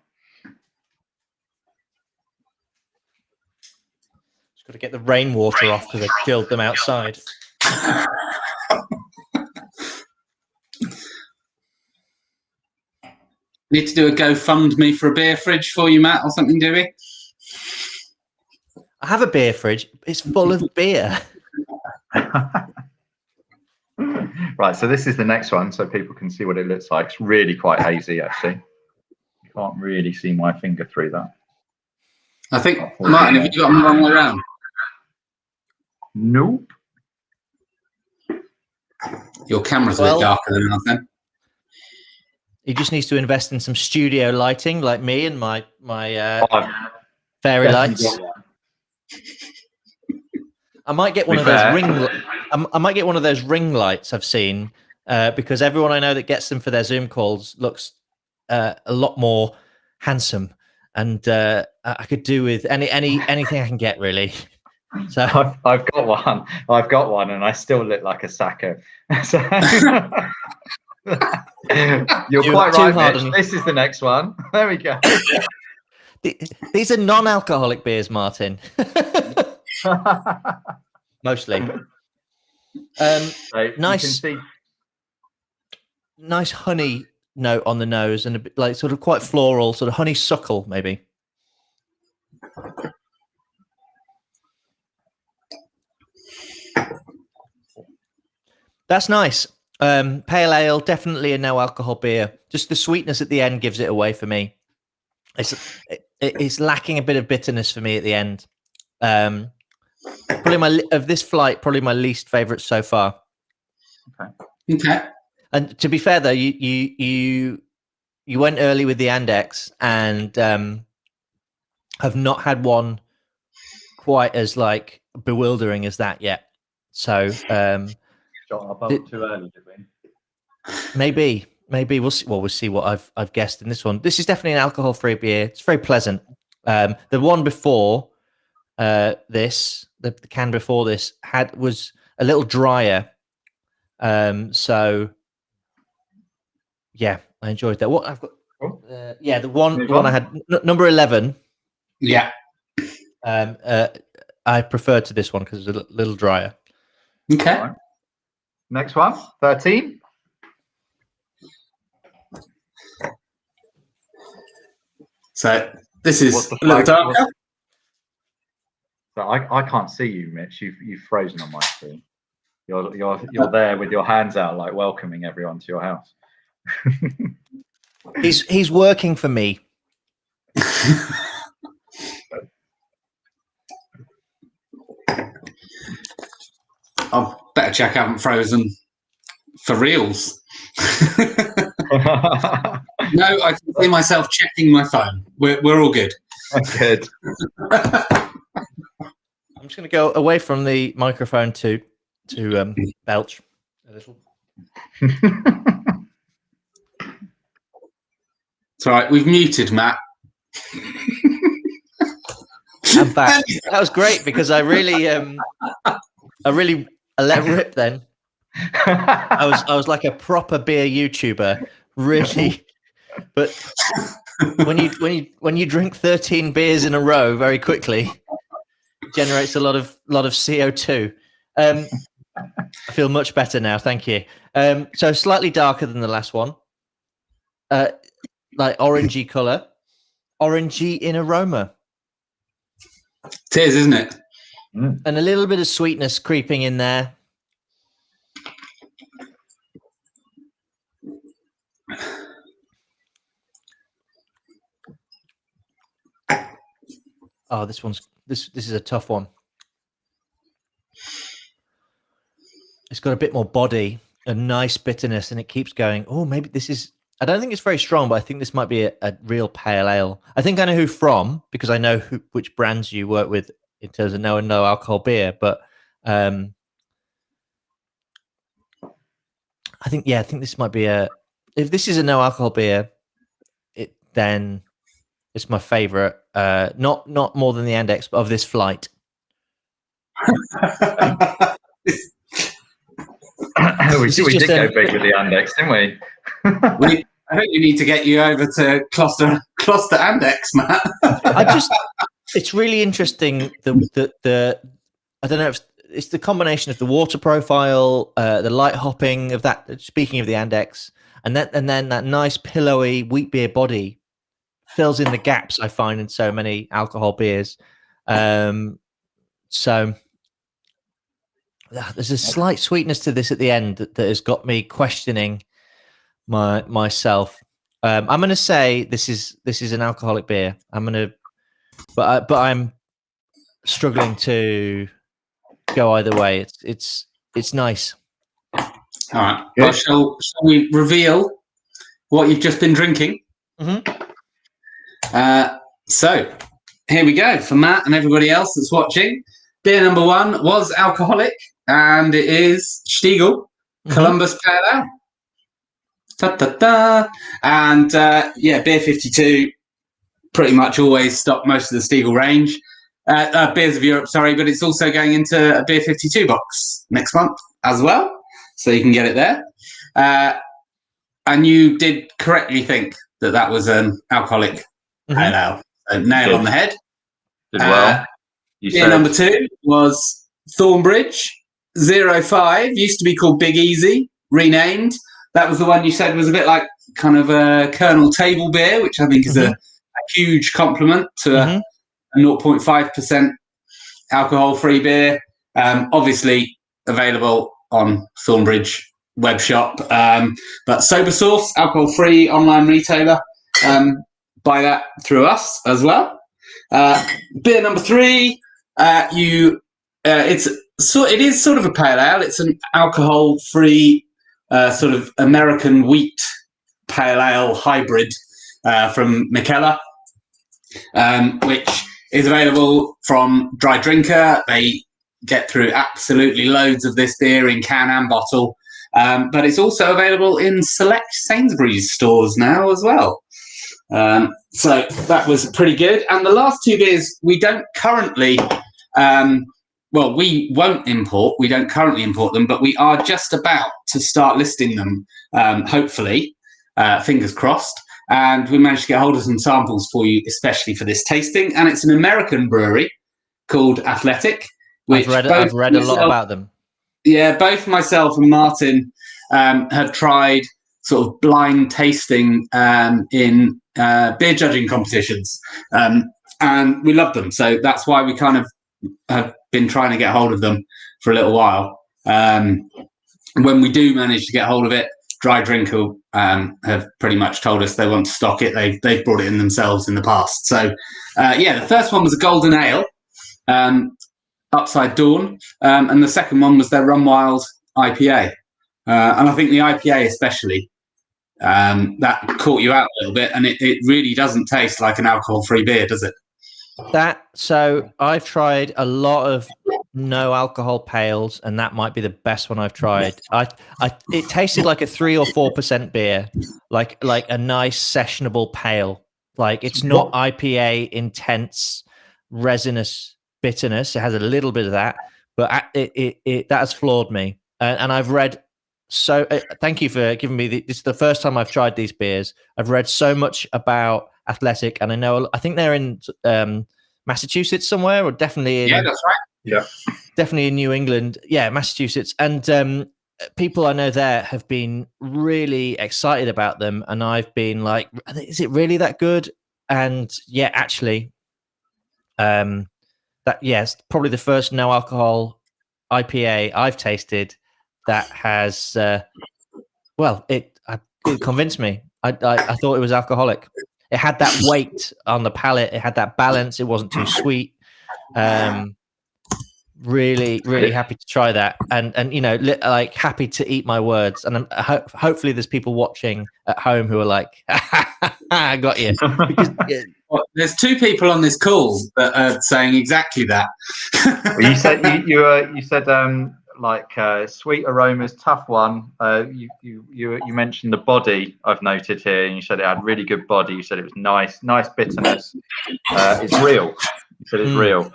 Just got to get the rainwater off because I chilled them outside. Need to do a GoFundMe for a beer fridge for you, Matt, or something, do we? I have a beer fridge. It's full of beer. Right, so this is the next one, so people can see what it looks like. It's really quite hazy, actually. You can't really see my finger through that. I think, Martyn, have you got them the wrong way around? Nope. Your camera's a bit darker than ours then. He just needs to invest in some studio lighting, like me and my fairy lights. I might get one of those I might get one of those ring lights I've seen because everyone I know that gets them for their Zoom calls looks a lot more handsome, and I could do with anything I can get really. So I've got one, and I still look like a sacker. So you're quite right, Mitch. This is the next one. There we go. These are non-alcoholic beers, Martyn. Mostly. Nice honey note on the nose, and a bit like sort of quite floral, sort of honeysuckle maybe. That's nice. Pale ale, definitely a no alcohol beer. Just the sweetness at the end gives it away for me. It's lacking a bit of bitterness for me at the end. Probably of this flight, probably my least favorite so far. Okay. And to be fair though, you went early with the Andechs and have not had one quite as like bewildering as that yet. So too early, did we? Maybe we'll see. Well, we'll see what I've guessed in this one. This is definitely an alcohol-free beer. It's very pleasant. The one before this, the can before this, was a little drier. So yeah, I enjoyed that. What I've got, the one I had, number 11. Yeah. I preferred to this one because it's a little drier. Okay. Right. Next one, 13. So this is a little darker. So I can't see you, Mitch. You've frozen on my screen. You're there with your hands out, like welcoming everyone to your house. He's working for me. I better check I haven't frozen for reals. No, I can see myself checking my phone. We're all good. Good. I'm just going to go away from the microphone to belch a little. It's all right. We've muted Matt. I'm back. That was great because I really let rip then. I was like a proper beer YouTuber, really But when you drink 13 beers in a row very quickly, it generates a lot of CO2. I feel much better now, thank you. So slightly darker than the last one, like orangey color, orangey in aroma. It is, isn't it? And a little bit of sweetness creeping in there. Oh, this is a tough one. It's got a bit more body, a nice bitterness, and it keeps going. Oh, maybe this is. I don't think it's very strong, but I think this might be a real pale ale. I think I know who from, because I know which brands you work with in terms of no and low alcohol beer. But I think this might be if this is a no alcohol beer, then it's my favorite. Not more than the Andechs, but of this flight. we did go big with the Andechs, didn't we? I think we need to get you over to Kloster Andechs, Matt. It's really interesting. The I don't know if it's the combination of the water profile, the light hopping of that. Speaking of the Andechs, and then that nice pillowy wheat beer body fills in the gaps I find in so many alcohol beers. So there's a slight sweetness to this at the end that has got me questioning myself. I'm going to say this is an alcoholic beer. But I'm struggling to go either way. It's nice. All right. Well, shall we reveal what you've just been drinking? Mm-hmm. So here we go for Matt and everybody else that's watching. Beer number 1 was alcoholic, and it is Stiegl Columbus Pale Ale. And Beer 52 pretty much always stock most of the Stiegl range. Beers of Europe, sorry, but it's also going into a Beer 52 box next month as well, so you can get it there. And you did correctly think that was an alcoholic pale ale. A nail on the head. Did well. Beer number 2 was Thornbridge 05, used to be called Big Easy, renamed. That was the one you said was a bit like kind of a Colonel Table beer, which I think is a huge compliment to a 0.5% alcohol-free beer. Obviously available on Thornbridge web shop, but Sober Source, alcohol-free online retailer, buy that through us as well. Beer number 3, it is sort of a pale ale. It's an alcohol-free sort of American wheat pale ale hybrid from Mikkeller, which is available from Dry Drinker. They get through absolutely loads of this beer in can and bottle, but it's also available in select Sainsbury's stores now as well. So that was pretty good. And the last 2 beers we don't currently we won't import. We don't currently import them, but we are just about to start listing them, hopefully, fingers crossed. And we managed to get hold of some samples for you, especially for this tasting. And it's an American brewery called Athletic. I've read a lot about them. Yeah, both myself and Martyn have tried sort of blind tasting in beer judging competitions. And we love them. So that's why we kind of have been trying to get hold of them for a little while. When we do manage to get hold of it, Dry Drinker have pretty much told us they want to stock it. They've brought it in themselves in the past. So, the first one was a golden ale, Upside Dawn, and the second one was their Run Wild IPA. And I think the IPA especially, that caught you out a little bit, and it really doesn't taste like an alcohol-free beer, does it? So I've tried a lot of no alcohol pales, and that might be the best one I've tried. It tasted like a 3 or 4% beer, like a nice sessionable pale. Like it's not IPA intense resinous bitterness. It has a little bit of that, but that has floored me. And I've read so thank you for giving me this is the first time I've tried these beers. I've read so much about Athletic, and I think they're in Massachusetts somewhere, or definitely in, that's right. Yeah, definitely in New England. Yeah, Massachusetts. And people I know there have been really excited about them, and I've been like, is it really that good? And yeah, actually, yes, probably the first no alcohol IPA I've tasted that has it convinced me. I thought it was alcoholic. It had that weight on the palate. It had that balance. It wasn't too sweet. Really, really happy to try that, and like happy to eat my words. And hopefully, there's people watching at home who are like, "I got you." Because, well, there's two people on this call that are saying exactly that. Well, you said you said sweet aromas, tough one. You mentioned the body. I've noted here, and you said it had really good body. You said it was nice bitterness. It's real. You said it's real.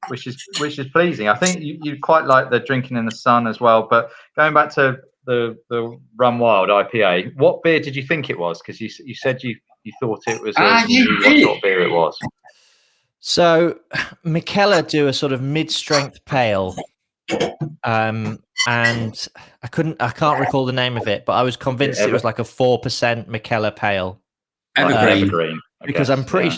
Which is pleasing. I think you quite like the drinking in the sun as well. But going back to the Run Wild IPA, what beer did you think it was? Because you said you thought it was what sort of beer it was. So Mikkeller do a sort of mid-strength pale, and I can't recall the name of it, but I was convinced it was like a 4% Mikkeller pale. Evergreen. Because I'm pretty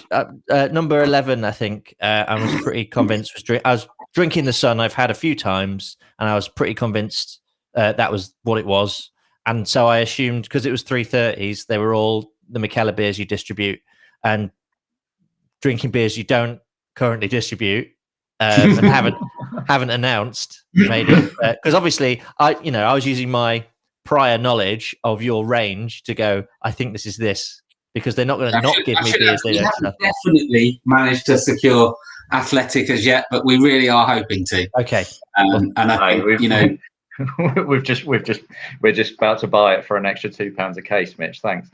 number 11, I think. I was pretty convinced I was drinking the sun. I've had a few times, and I was pretty convinced that was what it was. And so I assumed, because it was 330s, they were all the Mikkeller beers you distribute, and drinking beers you don't currently distribute and haven't announced, maybe, because obviously I was using my prior knowledge of your range to go, I think this is this. Because they're not going to not give me beers. They haven't definitely managed to secure Athletic as yet, but we really are hoping to. Okay. And I think, we're just about to buy it for an extra £2 a case, Mitch. Thanks.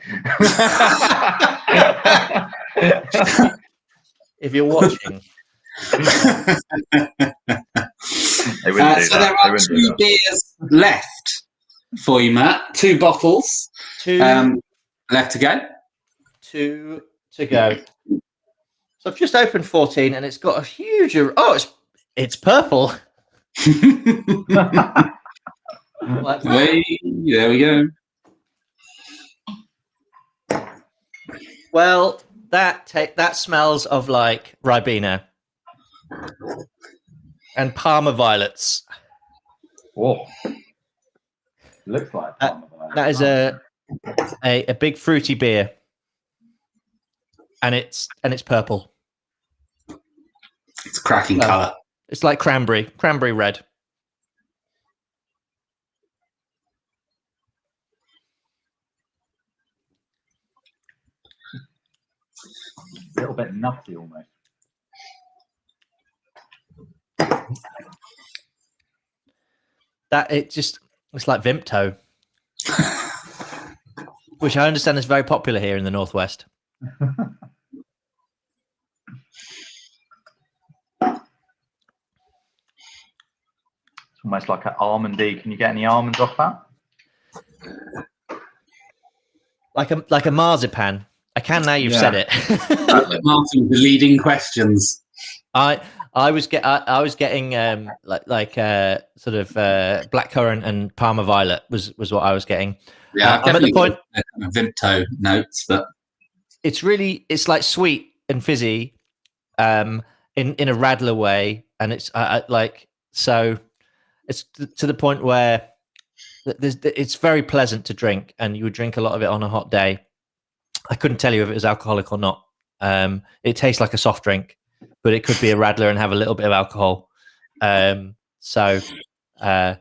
If you're watching. So there are 2 beers left for you, Matt. 2 bottles. 2 left to go. 2 to go. So I've just opened 14, and it's got a huge. It's purple. There we go. Well, that smells of like Ribena and Parma violets. Whoa! Looks like Parma violets. That is a big fruity beer. And it's purple. It's a cracking colour. It's like cranberry red. A little bit nutty almost. It's like Vimto, which I understand is very popular here in the Northwest. It's almost like an almondy. Can you get any almonds off that? Like a marzipan. I can now. You've said it. Martyn, the leading questions. I was getting sort of blackcurrant and Parma violet was what I was getting. Yeah, I'm at the point. Vimto notes, but it's like sweet and fizzy, in a Radler way, and it's so it's to the point where it's very pleasant to drink, and you would drink a lot of it on a hot day. I couldn't tell you if it was alcoholic or not. It tastes like a soft drink, but it could be a Radler and have a little bit of alcohol. So I'm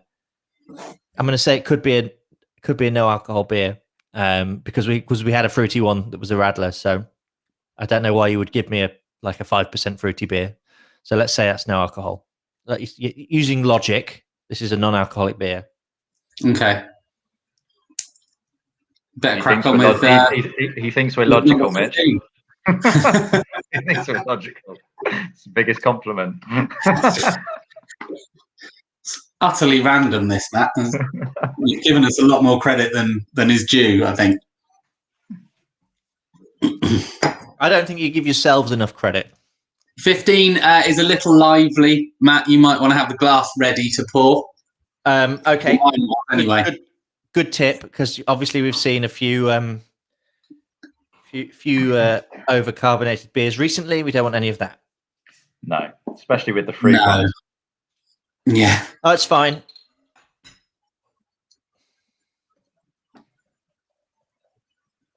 going to say it could be a no alcohol beer, because we had a fruity one that was a Radler. So I don't know why you would give me a 5% fruity beer. So let's say that's no alcohol. Using logic, this is a non-alcoholic beer. Okay. Better He crack thinks on we're with. he thinks we're logical, Mitch. He thinks we're logical. It's the biggest compliment. utterly random, this, Matt. You've given us a lot more credit than is due, I think. I don't think you give yourselves enough credit. 15 is a little lively. Matt, you might want to have the glass ready to pour. Okay. Anyway. Good tip, because obviously we've seen a few over-carbonated beers recently. We don't want any of that. No, especially with the free ones. Yeah. Oh, it's fine.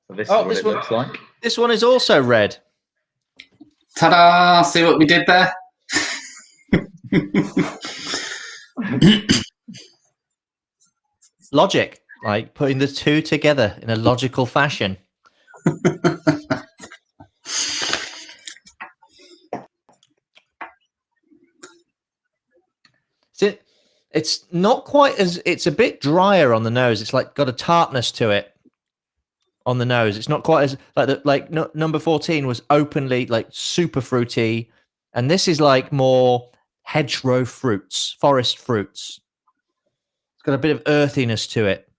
So this is what it looks like. This one is also red. Ta-da! See what we did there? Logic, like putting the two together in a logical fashion. It's not quite as, it's a bit drier on the nose. It's like got a tartness to it on the nose. It's not quite as number 14 was openly like super fruity, and this is like more hedgerow fruits, forest fruits. It's got a bit of earthiness to it.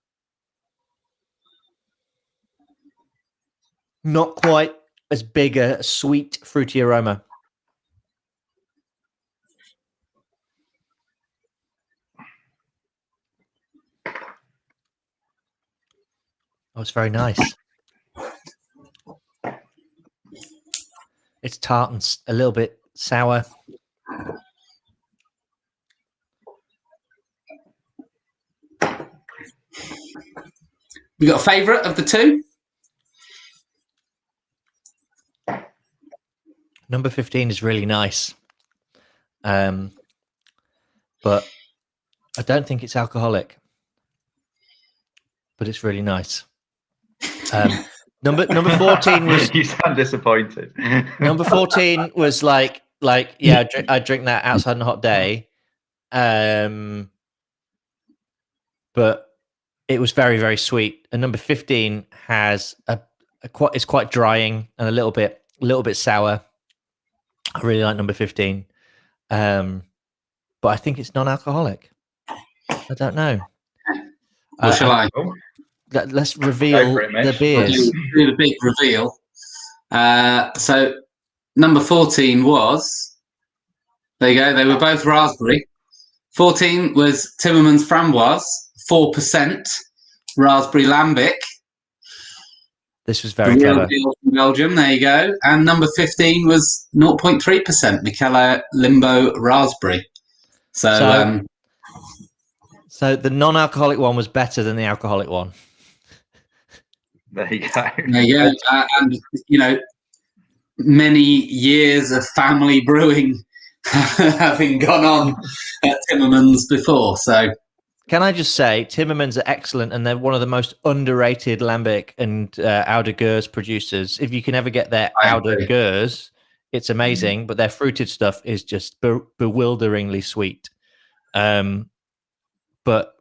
Not quite as big a sweet fruity aroma. Oh, it's very nice. It's tart and a little bit sour. We got a favourite of the two? Number 15 is really nice. But I don't think it's alcoholic. But it's really nice. Number 14 was. You sound disappointed. Number 14 was like yeah, I drink that outside on a hot day, but it was very, very sweet. And number 15 has it's quite drying and a little bit sour. I really like number 15, but I think it's non-alcoholic. I don't know. What shall I? Let's reveal the beers. Do the big reveal. So number 14 was, there you go, they were both raspberry. 14 was Timmermans Framboise, 4% raspberry lambic. This was very clever. From Belgium, there you go. And number 15 was 0.3% Mikkeller Limbo raspberry. So the non-alcoholic one was better than the alcoholic one. There you go. There you go. And, you know, many years of family brewing having gone on at Timmermans before. So, can I just say, Timmermans are excellent, and they're one of the most underrated lambic and oude Geurs producers. If you can ever get their oude Geurs, it's amazing. But their fruited stuff is just bewilderingly sweet. But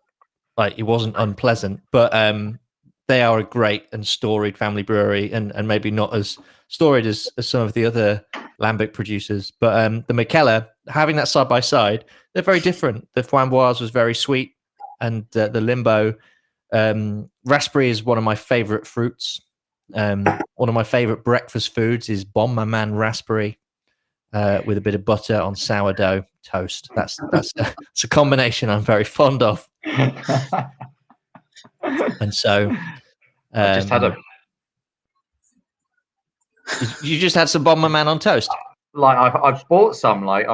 like, it wasn't unpleasant. But they are a great and storied family brewery, and maybe not as storied as some of the other lambic producers. But the Mikkeller, having that side by side, they're very different. The Framboise was very sweet, and the Limbo raspberry is one of my favorite fruits. One of my favorite breakfast foods is Bon Maman raspberry with a bit of butter on sourdough toast. That's it's a combination I'm very fond of. And so I just had you just had some Bon Maman on toast. Like I've bought some. I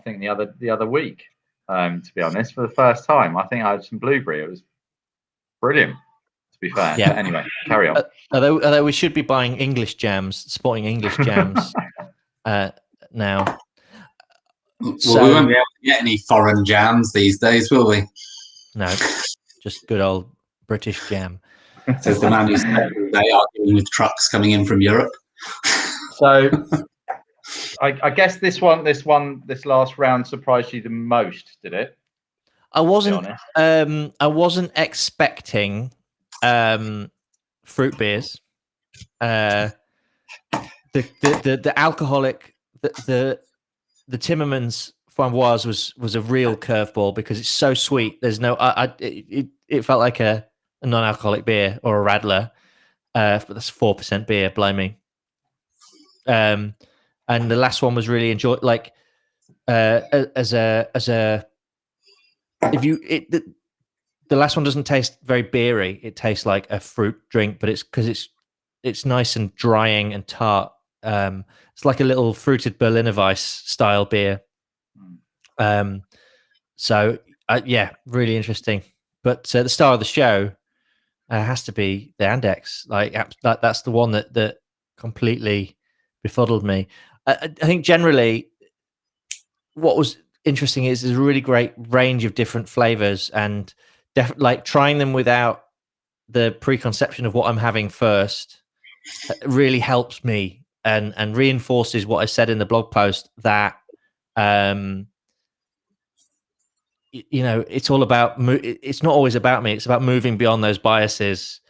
think the other week. To be honest, for the first time, I think I had some blueberry. It was brilliant. To be fair. Yeah. Anyway, carry on. Although we should be buying English jams, sporting English jams now. Well, we won't be able to get any foreign jams these days, will we? No, just good old British jam. Says the man who's they arguing with trucks coming in from Europe. So, I guess this last round surprised you the most, did it? I wasn't expecting fruit beers. The alcoholic, the Timmermans Framboise was a real curveball because it's so sweet. There's no, it felt like a non-alcoholic beer or a Radler, but that's 4% beer. Blimey. And the last one was really enjoyed. Like the last one doesn't taste very beery. It tastes like a fruit drink, but it's because it's nice and drying and tart. It's like a little fruited Berliner Weiss style beer. So yeah, really interesting. But the star of the show has to be the Andechs. Like that's the one that completely befuddled me. I think generally what was interesting is there's a really great range of different flavors, and like trying them without the preconception of what I'm having first really helps me and reinforces what I said in the blog post that it's all about it's not always about me. It's about moving beyond those biases.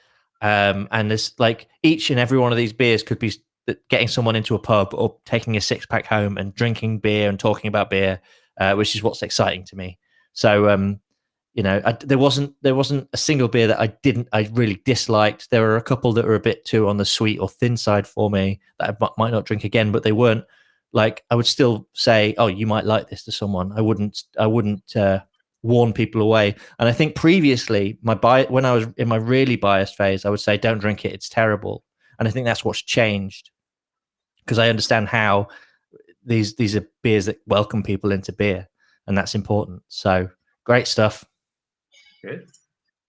And there's like each and every one of these beers could be getting someone into a pub or taking a 6-pack home and drinking beer and talking about beer, which is what's exciting to me. So, there wasn't a single beer that I really disliked. There were a couple that were a bit too on the sweet or thin side for me that I might not drink again, but they weren't like, I would still say, oh, you might like this to someone. I wouldn't warn people away. And I think previously when I was in my really biased phase, I would say, don't drink it. It's terrible. And I think that's what's changed because I understand how these are beers that welcome people into beer, and that's important. So great stuff. Good.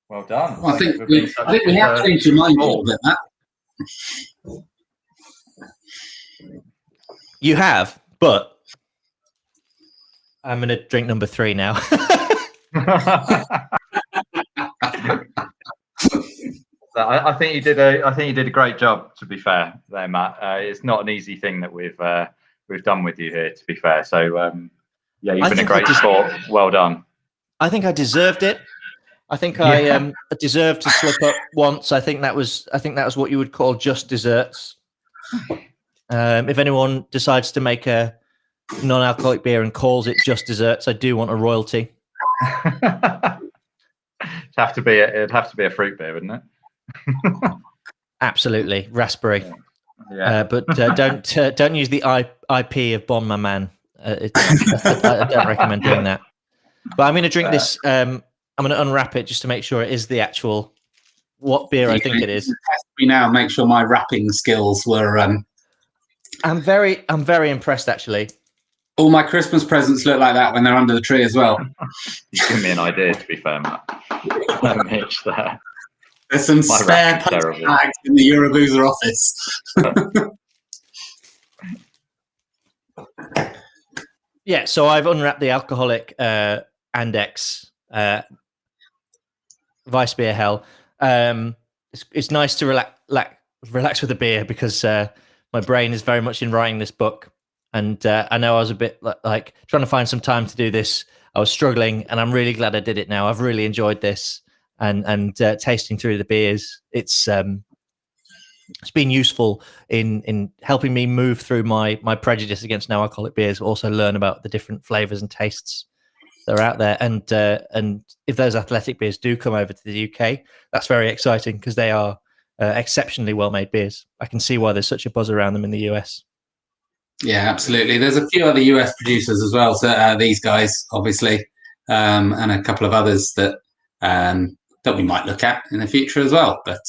Well done. Well, I think we have changed your mind a little bit, Matt. You have, but I'm going to drink number 3 now. I think you did a great job. To be fair, there, Matt. It's not an easy thing that we've done with you here. To be fair, so yeah, you've been a great sport. Well done. I think I deserved it. I think I deserved to slip up once. I think that was what you would call just desserts. If anyone decides to make a non-alcoholic beer and calls it just desserts, I do want a royalty. It'd have to be a fruit beer, wouldn't it? Absolutely, raspberry. Yeah. But don't use the IP of Bon Man. I don't recommend doing that. But I'm going to drink this. I'm going to unwrap it just to make sure it is the actual what beer I think it is. Test me now. Make sure my wrapping skills were. I'm very impressed, actually. All my Christmas presents look like that when they're under the tree as well. You give me an idea, to be fair, Matt. Mitch there. There's some spare post bags in the Euroboozer office. Yeah, so I've unwrapped the alcoholic Andechs Weissbier Helle. It's nice to relax with a beer because my brain is very much in writing this book. And I know I was a bit like trying to find some time to do this. I was struggling, and I'm really glad I did it now. I've really enjoyed this and tasting through the beers. It's been useful in helping me move through my prejudice against no-alcoholic beers, but also learn about the different flavors and tastes that are out there. And if those athletic beers do come over to the UK, that's very exciting because they are exceptionally well-made beers. I can see why there's such a buzz around them in the US. Yeah, absolutely. There's a few other US producers as well. So these guys, obviously, and a couple of others that we might look at in the future as well. But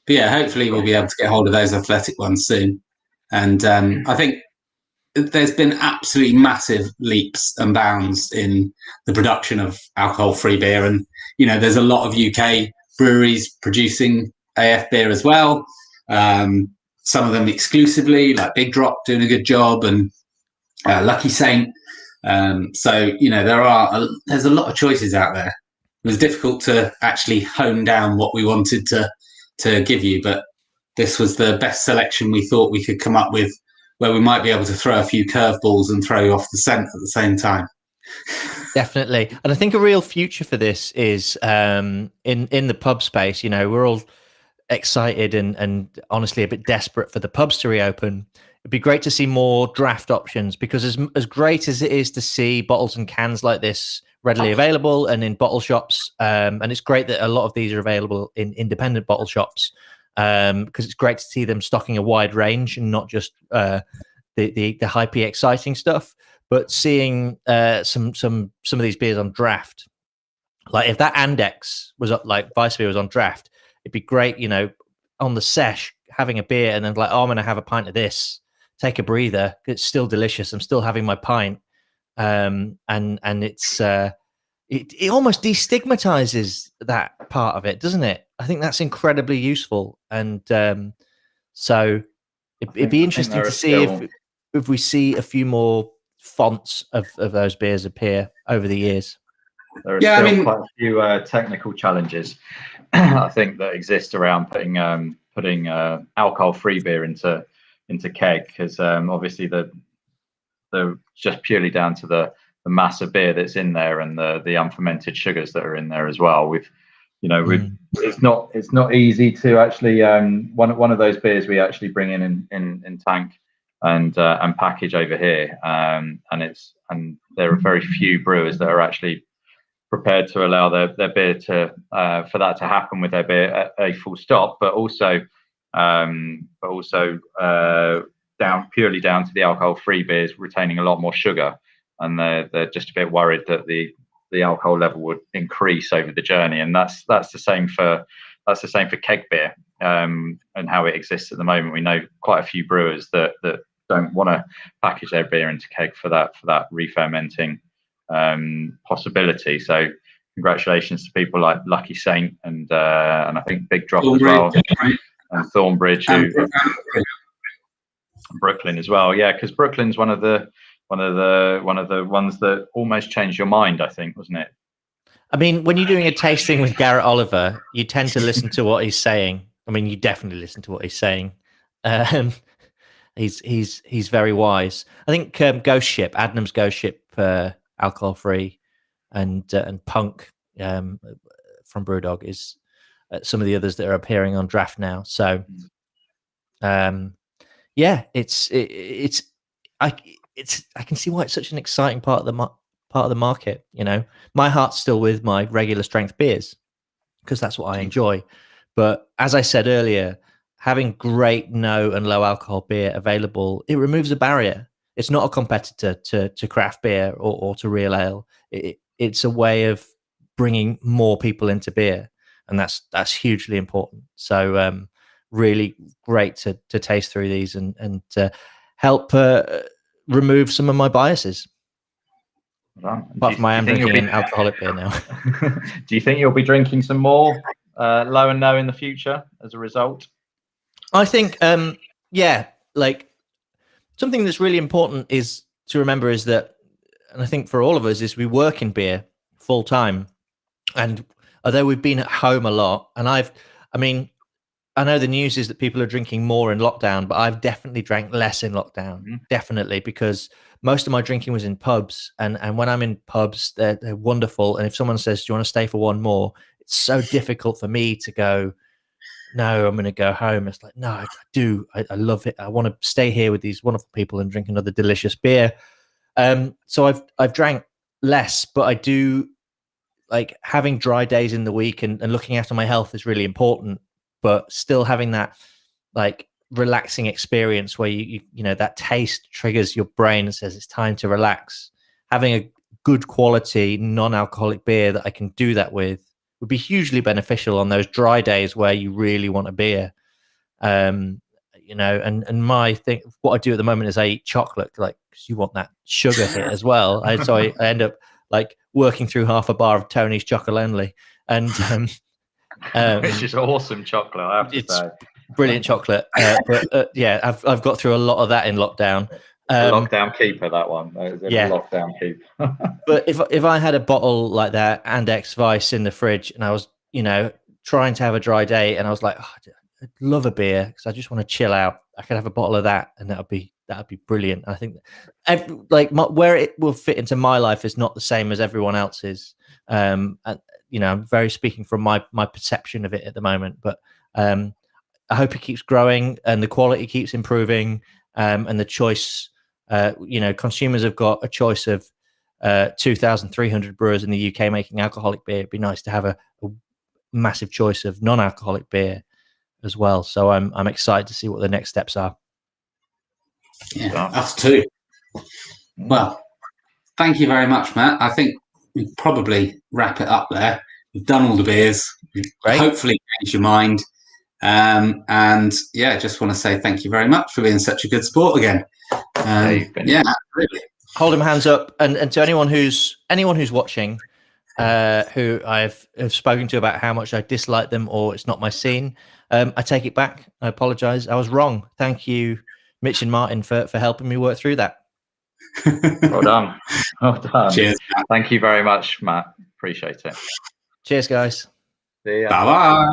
yeah, hopefully we'll be able to get hold of those athletic ones soon. And I think there's been absolutely massive leaps and bounds in the production of alcohol-free beer. And, there's a lot of UK breweries producing AF beer as well. Some of them exclusively, like Big Drop doing a good job, and Lucky Saint. So there's a lot of choices out there. It was difficult to actually hone down what we wanted to give you, but this was the best selection we thought we could come up with, where we might be able to throw a few curveballs and throw you off the scent at the same time. Definitely. And I think a real future for this is in the pub space. We're all excited and honestly a bit desperate for the pubs to reopen, it'd be great to see more draft options, because as great as it is to see bottles and cans like this readily available and in bottle shops, and it's great that a lot of these are available in independent bottle shops, because it's great to see them stocking a wide range and not just the hypey exciting stuff, but seeing some of these beers on draft. Like if that Andechs was up, like Weissbier was on draft, it'd be great, you know, on the sesh having a beer and then like, oh, I'm going to have a pint of this, take a breather. It's still delicious. I'm still having my pint. And it's, it almost destigmatizes that part of it, doesn't it? I think that's incredibly useful. And so it'd be interesting to see if we see a few more fonts of those beers appear over the years. There are still quite a few technical challenges, I think, that exist around putting alcohol-free beer into keg, because obviously the just purely down to the mass of beer that's in there and the unfermented sugars that are in there as well. It's not easy to actually one of those beers we actually bring in tank and package over here, and there are very few brewers that are actually prepared to allow their beer to for that to happen with their beer at a full stop, but also down purely down to the alcohol-free beers retaining a lot more sugar, and they're just a bit worried that the alcohol level would increase over the journey, and that's the same for keg beer, and how it exists at the moment. We know quite a few brewers that don't want to package their beer into keg for that re-fermenting possibility. So congratulations to people like Lucky Saint and I think Big Drop as well, and Thornbridge, Brooklyn as well. Yeah, because Brooklyn's one of the ones that almost changed your mind, I think, wasn't it? I mean, when you're doing a tasting with Garrett Oliver, you tend to listen to what he's saying. I mean, you definitely listen to what he's saying. He's very wise. I think Ghost Ship, Adnam's Ghost Ship, alcohol-free, and Punk from Brewdog is some of the others that are appearing on draft now. So, yeah, I can see why it's such an exciting part of the market. You know, my heart's still with my regular strength beers because that's what I enjoy. But as I said earlier, having great no and low alcohol beer available, it removes a barrier. It's not a competitor to craft beer or to real ale. It's a way of bringing more people into beer, and that's hugely important. So really great to taste through these and help remove some of my biases. Apart from I am drinking an alcoholic beer now. Do you think you'll be drinking some more low and no in the future as a result? I think, yeah, like something that's really important is to remember is that, and I think for all of us, is we work in beer full time. And although we've been at home a lot, and I know the news is that people are drinking more in lockdown, but I've definitely drank less in lockdown, definitely, because most of my drinking was in pubs. And when I'm in pubs, they're wonderful. And if someone says, do you want to stay for one more? It's so difficult for me to go, no, I'm going to go home. It's like, no, I do. I love it. I want to stay here with these wonderful people and drink another delicious beer. So I've drank less, but I do like having dry days in the week and looking after my health is really important, but still having that like relaxing experience where you know, that taste triggers your brain and says it's time to relax. Having a good quality non-alcoholic beer that I can do that with would be hugely beneficial on those dry days where you really want a beer. You know, and my thing, what I do at the moment is I eat chocolate, like, because you want that sugar hit as well. So I end up like working through half a bar of Tony's Chocolonely, and which is awesome chocolate, I have to say. Brilliant chocolate. But yeah, I've got through a lot of that in lockdown. Lockdown keeper, that one. Yeah, lockdown keeper. But if I had a bottle like that Andechs Weiss in the fridge, and I was, you know, trying to have a dry day, and I was like, oh, I'd love a beer because I just want to chill out, I could have a bottle of that, and that'd be brilliant. I think where it will fit into my life is not the same as everyone else's. And you know, I'm very speaking from my perception of it at the moment, but I hope it keeps growing and the quality keeps improving, and the choice. Consumers have got a choice of 2,300 brewers in the UK making alcoholic beer. It'd be nice to have a massive choice of non-alcoholic beer as well. So I'm excited to see what the next steps are. Yeah, us too. Well, thank you very much, Matt. I think we probably wrap it up there. We've done all the beers. We've hopefully changed your mind. And yeah, just want to say thank you very much for being such a good sport again. Yeah, absolutely. Hold them hands up, and to anyone who's watching, who I've spoken to about how much I dislike them or it's not my scene, I take it back. I apologise. I was wrong. Thank you, Mitch and Martyn, for helping me work through that. Well done. Well done. Cheers, Matt. Thank you very much, Matt. Appreciate it. Cheers, guys. See ya. Bye-bye.